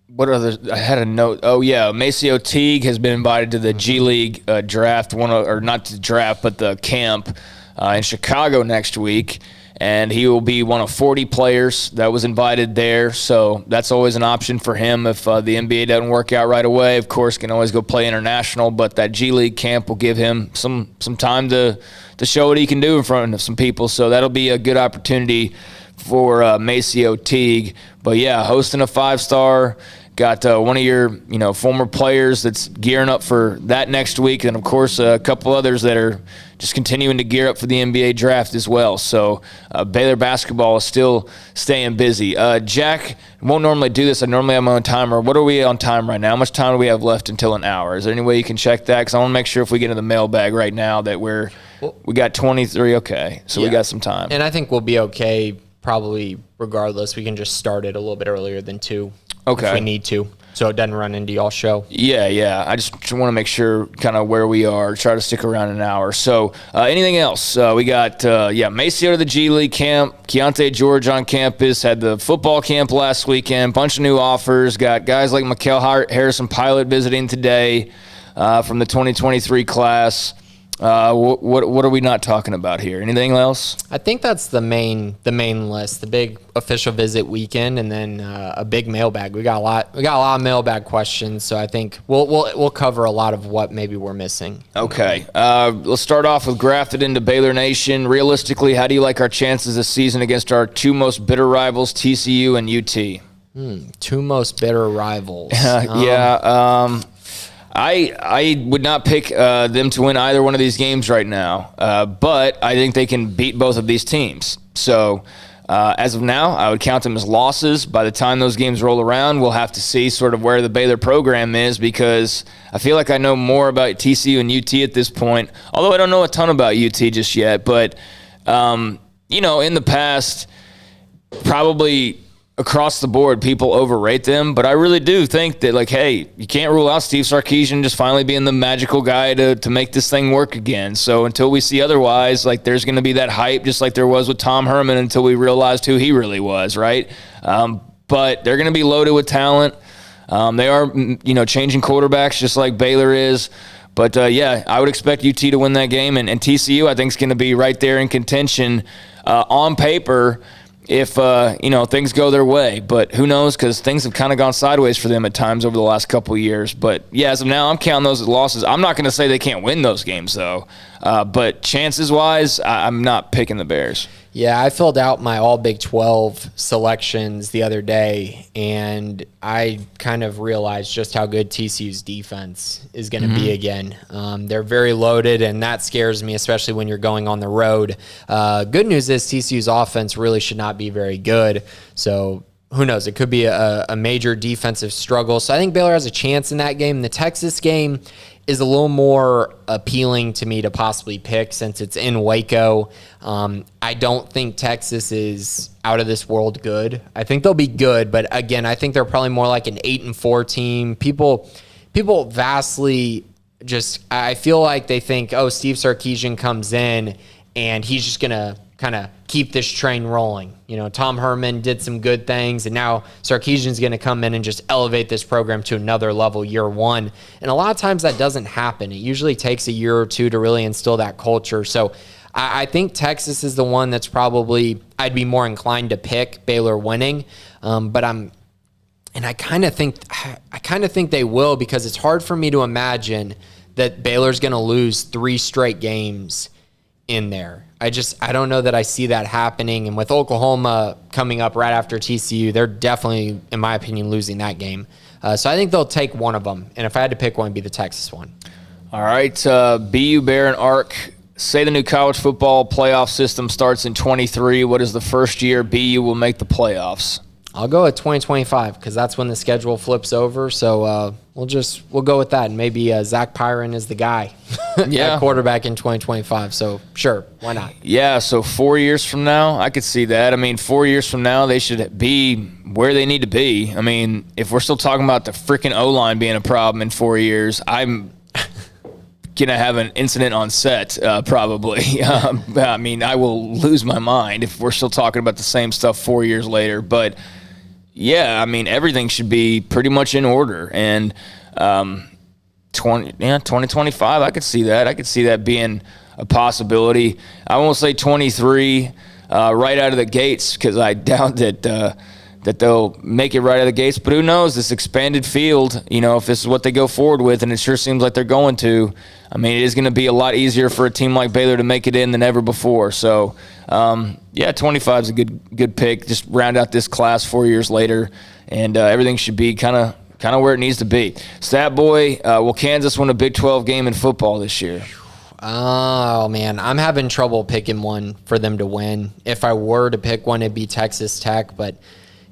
what other? I had a note. Oh yeah, Maceo Teague has been invited to the G League draft. Or not the draft, but the camp in Chicago next week. And he will be one of 40 players that was invited there. So that's always an option for him if the NBA doesn't work out right away. Of course, can always go play international, but that G League camp will give him some time to show what he can do in front of some people. So that'll be a good opportunity for Maceo Teague. But yeah, hosting a 5-star. Got one of your, former players that's gearing up for that next week, and of course a couple others that are just continuing to gear up for the NBA draft as well. So Baylor basketball is still staying busy. Jack, won't normally do this. I normally have my own timer. What are we on time right now? How much time do we have left until an hour? Is there any way you can check that? Because I want to make sure if we get into the mailbag right now that we got 23. Okay, so we got some time. And I think we'll be okay probably regardless. We can just start it a little bit earlier than 2. Okay. If we need to, so it doesn't run into y'all's show. Yeah. I just want to make sure kind of where we are, try to stick around an hour. So anything else? We got, Maceo to the G League camp, Keontae George on campus, had the football camp last weekend, bunch of new offers, got guys like Mikael Harrison Pilot visiting today from the 2023 class. What are we not talking about here? Anything else? I think that's the main list. The big official visit weekend, and then a big mailbag. We got a lot of mailbag questions, so I think we'll cover a lot of what maybe we're missing. Okay, let's start off with grafted into Baylor Nation. Realistically, how do you like our chances this season against our two most bitter rivals, TCU and UT? Two most bitter rivals. I would not pick them to win either one of these games right now, but I think they can beat both of these teams. So as of now, I would count them as losses. By the time those games roll around, we'll have to see sort of where the Baylor program is, because I feel like I know more about TCU and UT at this point, although I don't know a ton about UT just yet. But, in the past, probably across the board, people overrate them, but I really do think that, hey, you can't rule out Steve Sarkisian just finally being the magical guy to make this thing work again. So until we see otherwise, there's going to be that hype, just like there was with Tom Herman, until we realized who he really was, right? But they're going to be loaded with talent. They are, changing quarterbacks just like Baylor is. But, I would expect UT to win that game, and TCU, I think, is going to be right there in contention on paper if things go their way. But who knows, because things have kind of gone sideways for them at times over the last couple of years. But as of now, I'm counting those as losses. I'm not going to say they can't win those games, though. But chances wise, I'm not picking the Bears. Yeah, I filled out my all Big 12 selections the other day, and I kind of realized just how good TCU's defense is going to be again. They're very loaded, and that scares me, especially when you're going on the road. Good news is TCU's offense really should not be very good, so who knows? It could be a major defensive struggle. So I think Baylor has a chance in that game. The Texas game is a little more appealing to me to possibly pick since it's in Waco. I don't think Texas is out of this world good. I think they'll be good, but again, I think they're probably more like an 8-4 team. People vastly I feel like they think, Steve Sarkisian comes in and he's just going to kind of keep this train rolling. Tom Herman did some good things, and now Sarkisian's going to come in and just elevate this program to another level year one. And a lot of times that doesn't happen. It usually takes a year or two to really instill that culture. So I think Texas is the one that's probably I'd be more inclined to pick Baylor winning. But I kind of think they will, because it's hard for me to imagine that Baylor's going to lose 3 straight games in there. I don't know that I see that happening. And with Oklahoma coming up right after TCU, they're definitely, in my opinion, losing that game. So I think they'll take one of them. And if I had to pick one, it'd be the Texas one. All right. BU, Bear, and Ark, say the new college football playoff system starts in 23. What is the first year BU will make the playoffs? I'll go at 2025 because that's when the schedule flips over. So we'll go with that, and maybe Zach Pyron is the guy, at quarterback in 2025. So sure, why not? Yeah. So 4 years from now, I could see that. 4 years from now, they should be where they need to be. If we're still talking about the freaking O-line being a problem in 4 years, I'm gonna have an incident on set probably. I will lose my mind if we're still talking about the same stuff 4 years later. But Yeah, I mean, everything should be pretty much in order. And 2025, I could see that. I could see that being a possibility. I won't say 23 right out of the gates, because I doubt that they'll make it right out of the gates. But who knows? This expanded field, if this is what they go forward with, and it sure seems like they're going to, I mean, it is going to be a lot easier for a team like Baylor to make it in than ever before. So, 25 is a good pick. Just round out this class 4 years later, and everything should be kind of where it needs to be. Stat Boy, will Kansas win a Big 12 game in football this year? Oh, man, I'm having trouble picking one for them to win. If I were to pick one, it'd be Texas Tech, but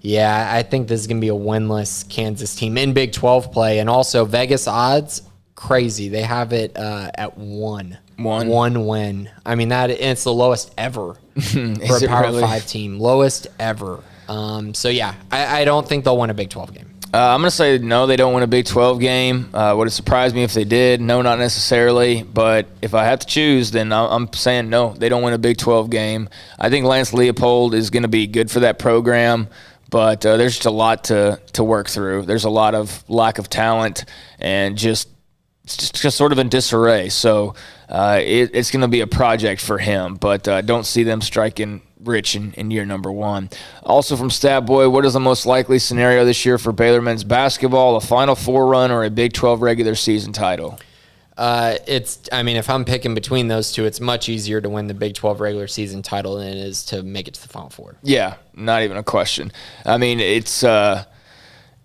yeah, I think this is going to be a winless Kansas team in Big 12 play. And also, Vegas odds, crazy. They have it at one win. I mean, it's the lowest ever for a Power 5 team. Lowest ever. I don't think they'll win a Big 12 game. I'm going to say no, they don't win a Big 12 game. Would it surprise me if they did? No, not necessarily. But if I have to choose, then I'm saying no, they don't win a Big 12 game. I think Lance Leopold is going to be good for that program. But there's just a lot to work through. There's a lot of lack of talent and just sort of in disarray. So it's going to be a project for him. But don't see them striking rich in year number one. Also from Stat Boy, what is the most likely scenario this year for Baylor men's basketball? A Final Four run or a Big 12 regular season title? If I'm picking between those two, it's much easier to win the Big 12 regular season title than it is to make it to the Final Four. Yeah, not even a question. I mean, it's hard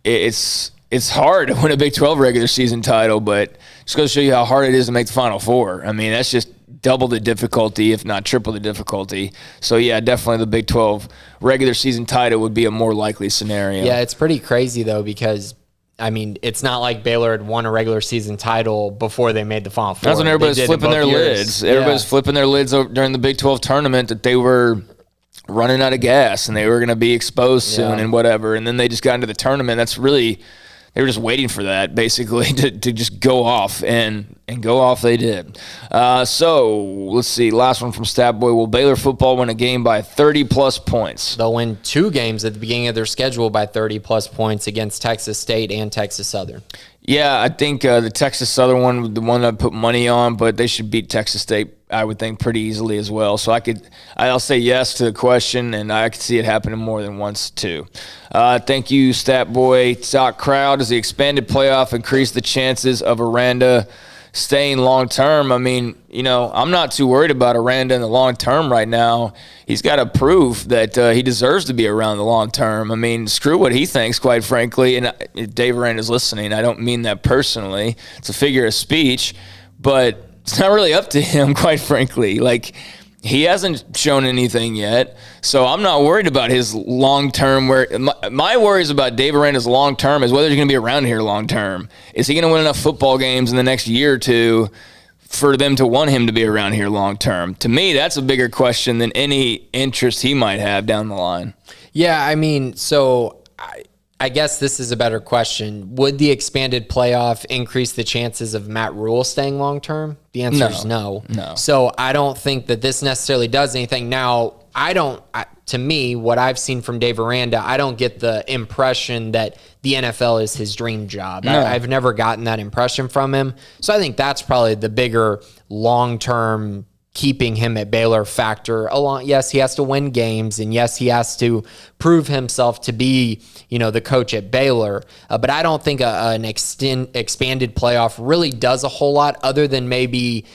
to win a Big 12 regular season title, but just goes to show you how hard it is to make the Final Four. I mean, that's just double the difficulty, if not triple the difficulty. So, yeah, definitely the Big 12 regular season title would be a more likely scenario. Yeah, it's pretty crazy, though, because I mean, it's not like Baylor had won a regular season title before they made the Final Four. That's when everybody's flipping their lids. Everybody's flipping their lids during the Big 12 tournament that they were running out of gas and they were going to be exposed soon and whatever. And then they just got into the tournament. They were just waiting for that, basically, to just go off, and go off they did. So, let's see. Last one from Stat Boy. Will Baylor football win a game by 30-plus points? They'll win 2 games at the beginning of their schedule by 30-plus points against Texas State and Texas Southern. Yeah, I think the Texas Southern one, the one I put money on, but they should beat Texas State, I would think, pretty easily as well. So I'll say yes to the question, and I could see it happening more than once too. Thank you, Stat Boy. Stock Crowd, does the expanded playoff increase the chances of Aranda staying long term? I mean, I'm not too worried about Aranda in the long term right now. He's got to prove that he deserves to be around the long term. I mean, screw what he thinks, quite frankly. And if Dave Aranda's listening, I don't mean that personally. It's a figure of speech, but it's not really up to him, quite frankly. Like, he hasn't shown anything yet, so I'm not worried about his long-term. My worries about Dave Aranda's long-term is whether he's going to be around here long-term. Is he going to win enough football games in the next year or two for them to want him to be around here long-term? To me, that's a bigger question than any interest he might have down the line. Yeah, I mean, so I guess this is a better question. Would the expanded playoff increase the chances of Mack Rhoades staying long-term? The answer is no. No. So I don't think that this necessarily does anything. Now, to me, what I've seen from Dave Aranda, I don't get the impression that the NFL is his dream job. No. I've never gotten that impression from him. So I think that's probably the bigger long-term keeping him at Baylor factor. Yes, he has to win games, and yes, he has to prove himself to be, the coach at Baylor. But I don't think an expanded playoff really does a whole lot other than maybe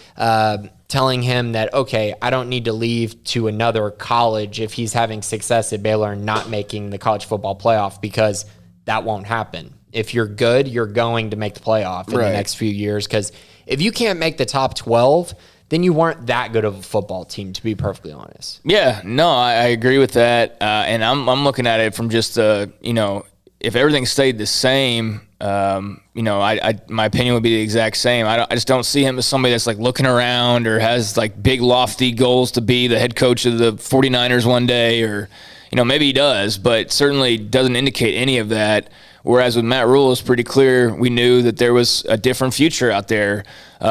telling him that, okay, I don't need to leave to another college if he's having success at Baylor and not making the college football playoff, because that won't happen. If you're good, you're going to make the playoff in the next few years, because if you can't make the top 12, then you weren't that good of a football team, to be perfectly honest. Yeah, no, I agree with that. And I'm looking at it from just, if everything stayed the same, my opinion would be the exact same. I just don't see him as somebody that's like looking around or has like big lofty goals to be the head coach of the 49ers one day, or, maybe he does, but certainly doesn't indicate any of that Whereas with Matt Rhule, it's pretty clear we knew that there was a different future out there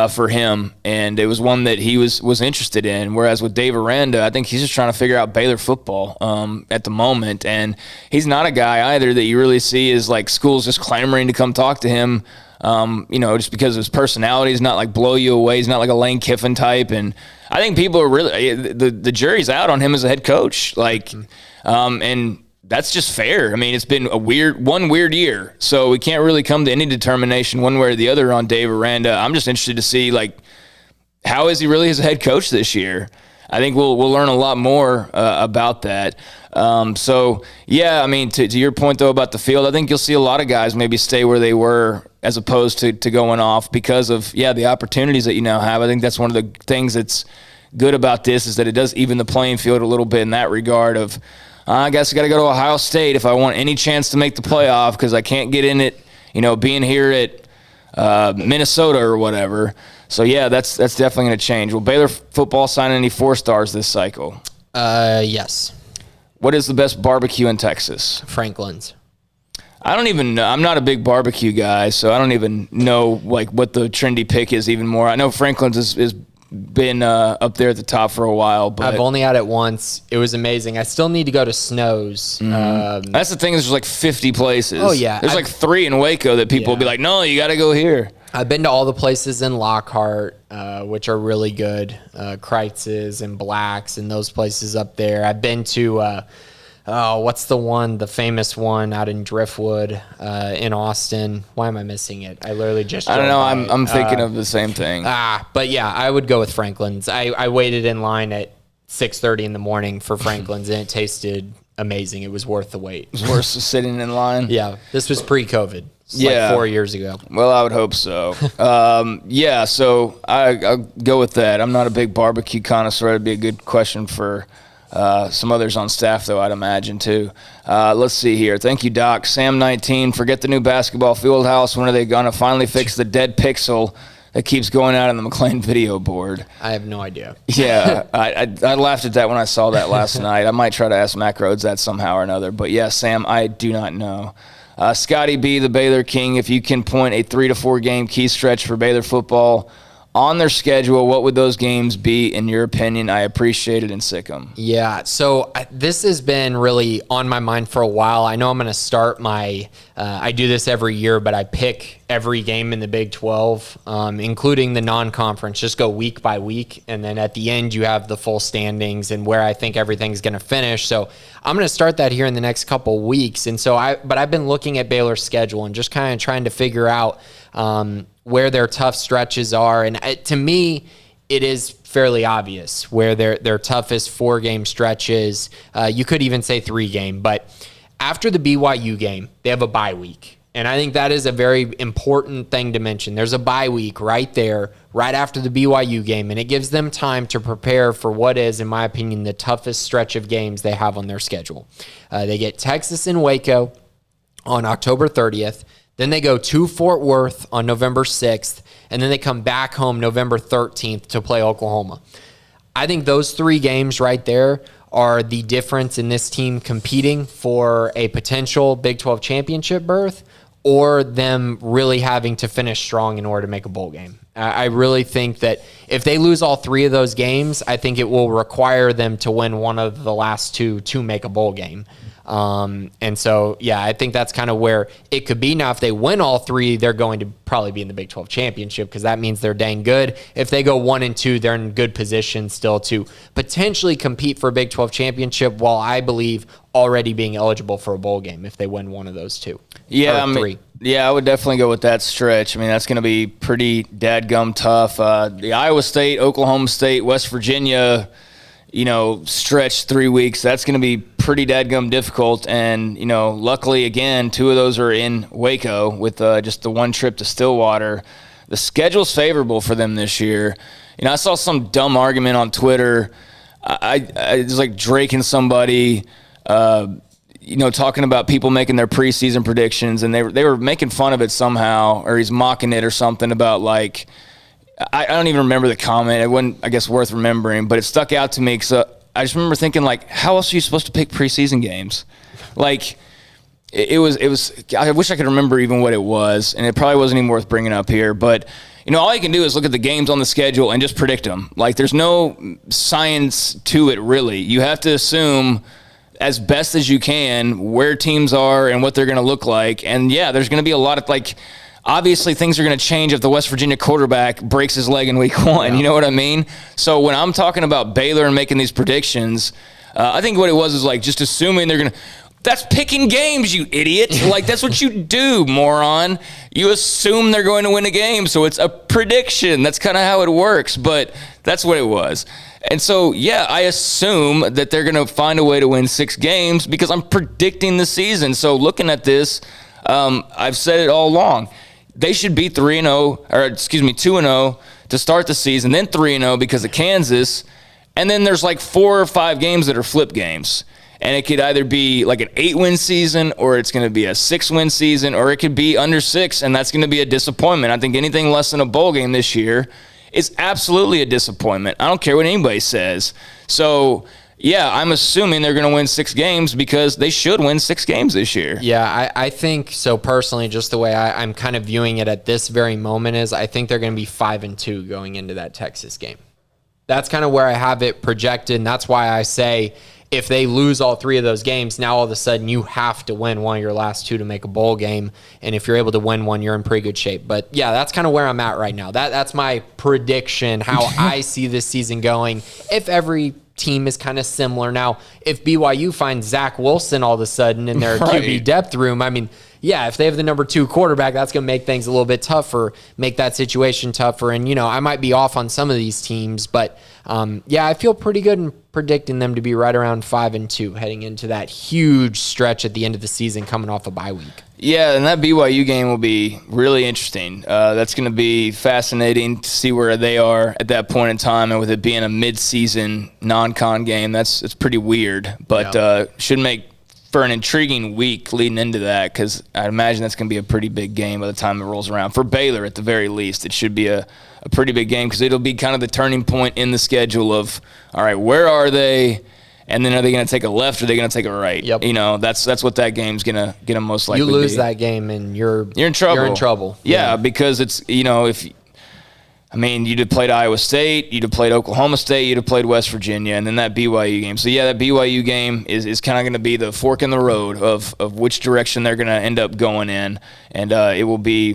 for him, and it was one that he was interested in. Whereas with Dave Aranda, I think he's just trying to figure out Baylor football at the moment, and he's not a guy either that you really see as like schools just clamoring to come talk to him. Just because of his personality, he's not like blow you away. He's not like a Lane Kiffin type, and I think people are really the jury's out on him as a head coach. And that's just fair. I mean, it's been one weird year, so we can't really come to any determination one way or the other on Dave Aranda. I'm just interested to see how is he really as a head coach this year. I think we'll learn a lot more about that. To your point though about the field, I think you'll see a lot of guys maybe stay where they were as opposed to going off because of the opportunities that you now have. I think that's one of the things that's good about this is that it does even the playing field a little bit in that regard of, I guess I got to go to Ohio State if I want any chance to make the playoff because I can't get in it, being here at Minnesota or whatever. So, that's definitely going to change. Will Baylor football sign any 4-stars this cycle? Yes. What is the best barbecue in Texas? Franklin's. I don't even know. I'm not a big barbecue guy, so I don't even know what the trendy pick is even more. I know Franklin's is been up there at the top for a while, but I've only had it once. It was amazing. I still need to go to Snow's. Mm-hmm. That's the thing. There's 50 places. Oh yeah, there's 3 in Waco that people will be like, no, you got to go here. I've been to all the places in Lockhart, which are really good. Kreitz's and Black's and those places up there. I've been to what's the famous one out in Driftwood in Austin? Why am I missing it? I literally just I don't know. I'm thinking of the same thing. But yeah, I would go with Franklin's. I waited in line at 6:30 in the morning for Franklin's, and it tasted amazing. It was worth the wait. It was worth sitting in line. Yeah, this was pre-COVID. Yeah, 4 years ago. Well, I would hope so. So I'll go with that. I'm not a big barbecue connoisseur. It'd be a good question for some others on staff, though, I'd imagine, too. Let's see here. Thank you, Doc. Sam19, forget the new basketball field house. When are they going to finally fix the dead pixel that keeps going out on the McLean video board? I have no idea. Yeah, I laughed at that when I saw that last night. I might try to ask Mack Rhoades that somehow or another. But, yeah, Sam, I do not know. Scotty B., the Baylor King, if you can point a 3 to 4 game key stretch for Baylor football on their schedule, what would those games be, in your opinion? I appreciate it and sick 'em. Yeah, so this has been really on my mind for a while. I know I'm going to start my I do this every year, but I pick every game in the Big 12, including the non-conference, just go week by week, and then at the end you have the full standings and where I think everything's going to finish. So I'm going to start that here in the next couple weeks. And so I've been looking at Baylor's schedule and just kind of trying to figure out where their tough stretches are. And to me, it is fairly obvious where their toughest 4-game stretches. You could even say 3-game, but after the BYU game, they have a bye week. And I think that is a very important thing to mention. There's a bye week right there, right after the BYU game, and it gives them time to prepare for what is, in my opinion, the toughest stretch of games they have on their schedule. They get Texas and Waco on October 30th. Then they go to Fort Worth on November 6th, and then they come back home November 13th to play Oklahoma. I think those 3 games right there are the difference in this team competing for a potential Big 12 championship berth or them really having to finish strong in order to make a bowl game. I really think that if they lose all 3 of those games, I think it will require them to win one of the last 2 to make a bowl game. And so, I think that's kind of where it could be. Now, if they win all 3, they're going to probably be in the Big 12 championship because that means they're dang good. If they go 1 and 2, they're in good position still to potentially compete for a Big 12 championship while I believe already being eligible for a bowl game if they win one of those 2. Yeah, 3. I would definitely go with that stretch. I mean, that's going to be pretty dadgum tough. The Iowa State, Oklahoma State, West Virginia, stretch 3 weeks, that's going to be pretty dadgum difficult. And, luckily, again, 2 of those are in Waco with just the 1 trip to Stillwater. The schedule's favorable for them this year. I saw some dumb argument on Twitter. It was like Drake and somebody, talking about people making their preseason predictions, and they were making fun of it somehow, or he's mocking it or something about I don't even remember the comment. It wasn't, I guess, worth remembering, but it stuck out to me because I just remember thinking, how else are you supposed to pick preseason games? it was. I wish I could remember even what it was, and it probably wasn't even worth bringing up here. But all you can do is look at the games on the schedule and just predict them. Like, there's no science to it, really. You have to assume as best as you can where teams are and what they're going to look like. And yeah, there's going to be a lot of, like, obviously things are going to change if the West Virginia quarterback breaks his leg in week 1. Yeah. You know what I mean? So when I'm talking about Baylor and making these predictions, I think what it was is like just assuming they're going to. That's picking games, you idiot. Like, that's what you do, moron. You assume they're going to win a game, so it's a prediction. That's kind of how it works, but that's what it was. And so, yeah, I assume that they're going to find a way to win 6 games because I'm predicting the season. So looking at this, I've said it all along. They should be 2-0 to start the season, then 3-0 because of Kansas, and then there's like 4 or 5 games that are flip games. And it could either be like an 8-win season, or it's going to be a 6-win season, or it could be under 6, and that's going to be a disappointment. I think anything less than a bowl game this year is absolutely a disappointment. I don't care what anybody says. So, yeah, I'm assuming they're going to win 6 games because they should win 6 games this year. Yeah, I think so personally, just the way I'm kind of viewing it at this very moment is I think they're going to be 5-2 going into that Texas game. That's kind of where I have it projected, and that's why I say if they lose all 3 of those games, now all of a sudden you have to win one of your last 2 to make a bowl game. And if you're able to win one, you're in pretty good shape. But yeah, that's kind of where I'm at right now. That's my prediction, how I see this season going. If every team is kind of similar. Now, if BYU finds Zach Wilson all of a sudden in their QB depth room, I mean, yeah, if they have the number 2 quarterback, that's going to make things a little bit tougher, make that situation tougher. And, I might be off on some of these teams, but yeah, I feel pretty good in predicting them to be right around 5-2 heading into that huge stretch at the end of the season coming off a bye week. Yeah, and that BYU game will be really interesting. That's going to be fascinating to see where they are at that point in time, and with it being a mid-season non-con game, it's pretty weird, but should make for an intriguing week leading into that, because I imagine that's going to be a pretty big game by the time it rolls around. For Baylor, at the very least, it should be a pretty big game because it'll be kind of the turning point in the schedule of, all right, where are they? And then are they going to take a left or are they going to take a right? Yep. That's what that game's going to most likely be. You lose that game and you're in trouble. You're in trouble. Yeah, because it's, you'd have played Iowa State, you'd have played Oklahoma State, you'd have played West Virginia, and then that BYU game. So, yeah, that BYU game is kind of going to be the fork in the road of which direction they're going to end up going in, and it will be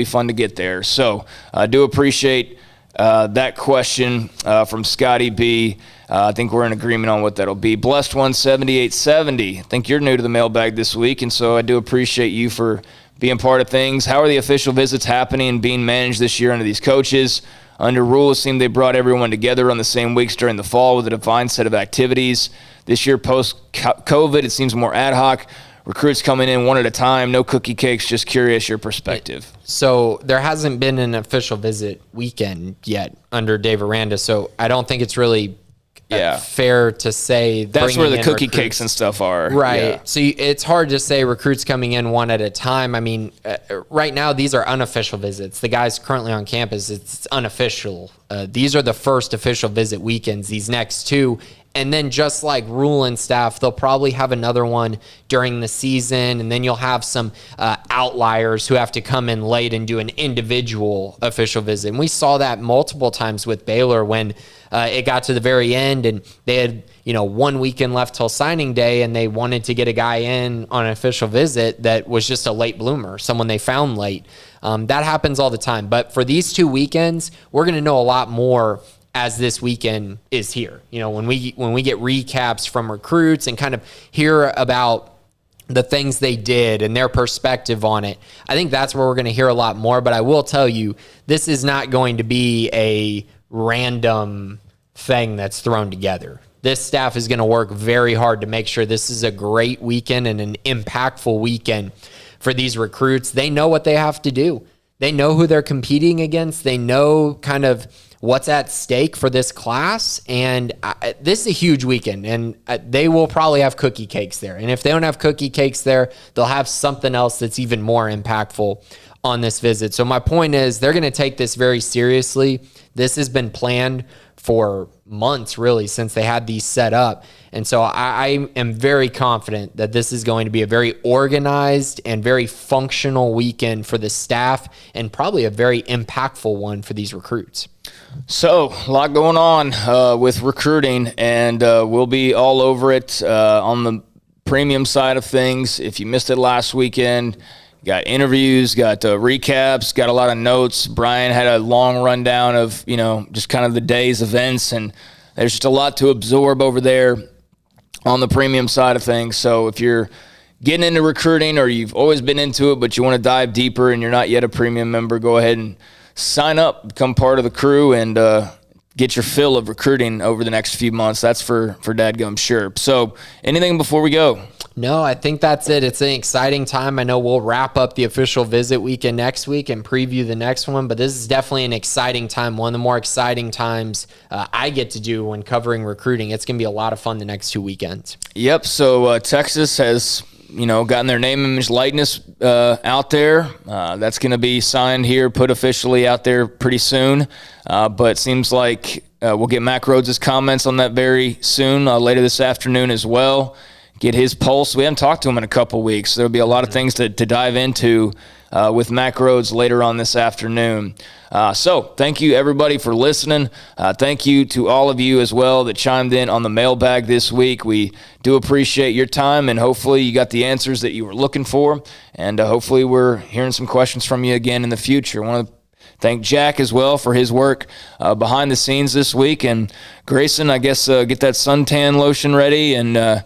fun to get there. So, I do appreciate that question from Scotty B. I think we're in agreement on what that'll be. Blessed One 7870. I think you're new to the mailbag this week, and so I do appreciate you for being part of things. How are the official visits happening and being managed this year under these coaches? Under rule, it seemed they brought everyone together on the same weeks during the fall with a defined set of activities. This year, post-COVID, it seems more ad hoc. Recruits coming in one at a time, no cookie cakes. Just curious your perspective. So there hasn't been an official visit weekend yet under Dave Aranda, so I don't think it's really fair to say that's where the cookie cakes and stuff are. Right. Yeah. So it's hard to say recruits coming in one at a time. I mean, right now, these are unofficial visits. The guys currently on campus, it's unofficial. These are the first official visit weekends, these next 2. And then just like Rule and staff, they'll probably have another one during the season. And then you'll have some outliers who have to come in late and do an individual official visit. And we saw that multiple times with Baylor when it got to the very end and they had, 1 weekend left till signing day and they wanted to get a guy in on an official visit that was just a late bloomer, someone they found late. That happens all the time. But for these 2 weekends, we're going to know a lot more as this weekend is here. When we get recaps from recruits and kind of hear about the things they did and their perspective on it, I think that's where we're going to hear a lot more. But I will tell you, this is not going to be a random thing that's thrown together. This staff is going to work very hard to make sure this is a great weekend and an impactful weekend for these recruits. They know what they have to do. They know who they're competing against. They know kind of what's at stake for this class. And this is a huge weekend, and they will probably have cookie cakes there. And if they don't have cookie cakes there, they'll have something else that's even more impactful on this visit. So my point is they're going to take this very seriously. This has been planned for months, really, since they had these set up. And so I am very confident that this is going to be a very organized and very functional weekend for the staff, and probably a very impactful one for these recruits. So, a lot going on with recruiting, and we'll be all over it on the premium side of things. If you missed it last weekend, got interviews, got recaps, got a lot of notes. Brian had a long rundown of, just kind of the day's events, and there's just a lot to absorb over there on the premium side of things. So if you're getting into recruiting, or you've always been into it but you want to dive deeper and you're not yet a premium member, go ahead and sign up, become part of the crew, and get your fill of recruiting over the next few months. That's for dadgum sure. So anything before we go? No, I think that's it. It's an exciting time. I know we'll wrap up the official visit weekend next week and preview the next one, but this is definitely an exciting time, one of the more exciting times I get to do when covering recruiting. It's going to be a lot of fun the next 2 weekends. Yep, so Texas has gotten their name, image, likeness out there. That's going to be signed here, put officially out there pretty soon. But it seems like we'll get Mack Rhoades' comments on that very soon, later this afternoon as well. Get his pulse. We haven't talked to him in a couple weeks, so there'll be a lot of things to dive into with Mack Rhoades later on this afternoon. So thank you, everybody, for listening. Thank you to all of you as well that chimed in on the mailbag this week. We do appreciate your time, and hopefully you got the answers that you were looking for, and hopefully we're hearing some questions from you again in the future. I want to thank Jack as well for his work behind the scenes this week, and Grayson, I guess get that suntan lotion ready and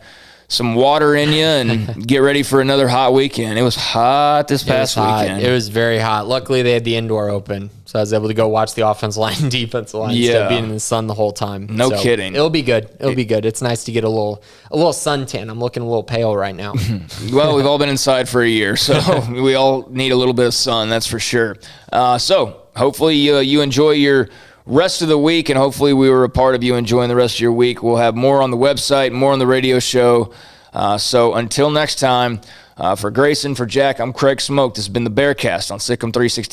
some water in you and get ready for another hot weekend. It was hot this past weekend. It was very hot. Luckily, they had the indoor open, so I was able to go watch the offensive line and defensive line instead of being in the sun the whole time. No kidding. It'll be good. It'll be good. It's nice to get a little suntan. I'm looking a little pale right now. Well, we've all been inside for a year, so we all need a little bit of sun, that's for sure. So hopefully you enjoy your rest of the week, and hopefully we were a part of you enjoying the rest of your week. We'll have more on the website, more on the radio show. So until next time, for Grayson, for Jack, I'm Craig Smoke. This has been the Bearcast on Sikkim 365.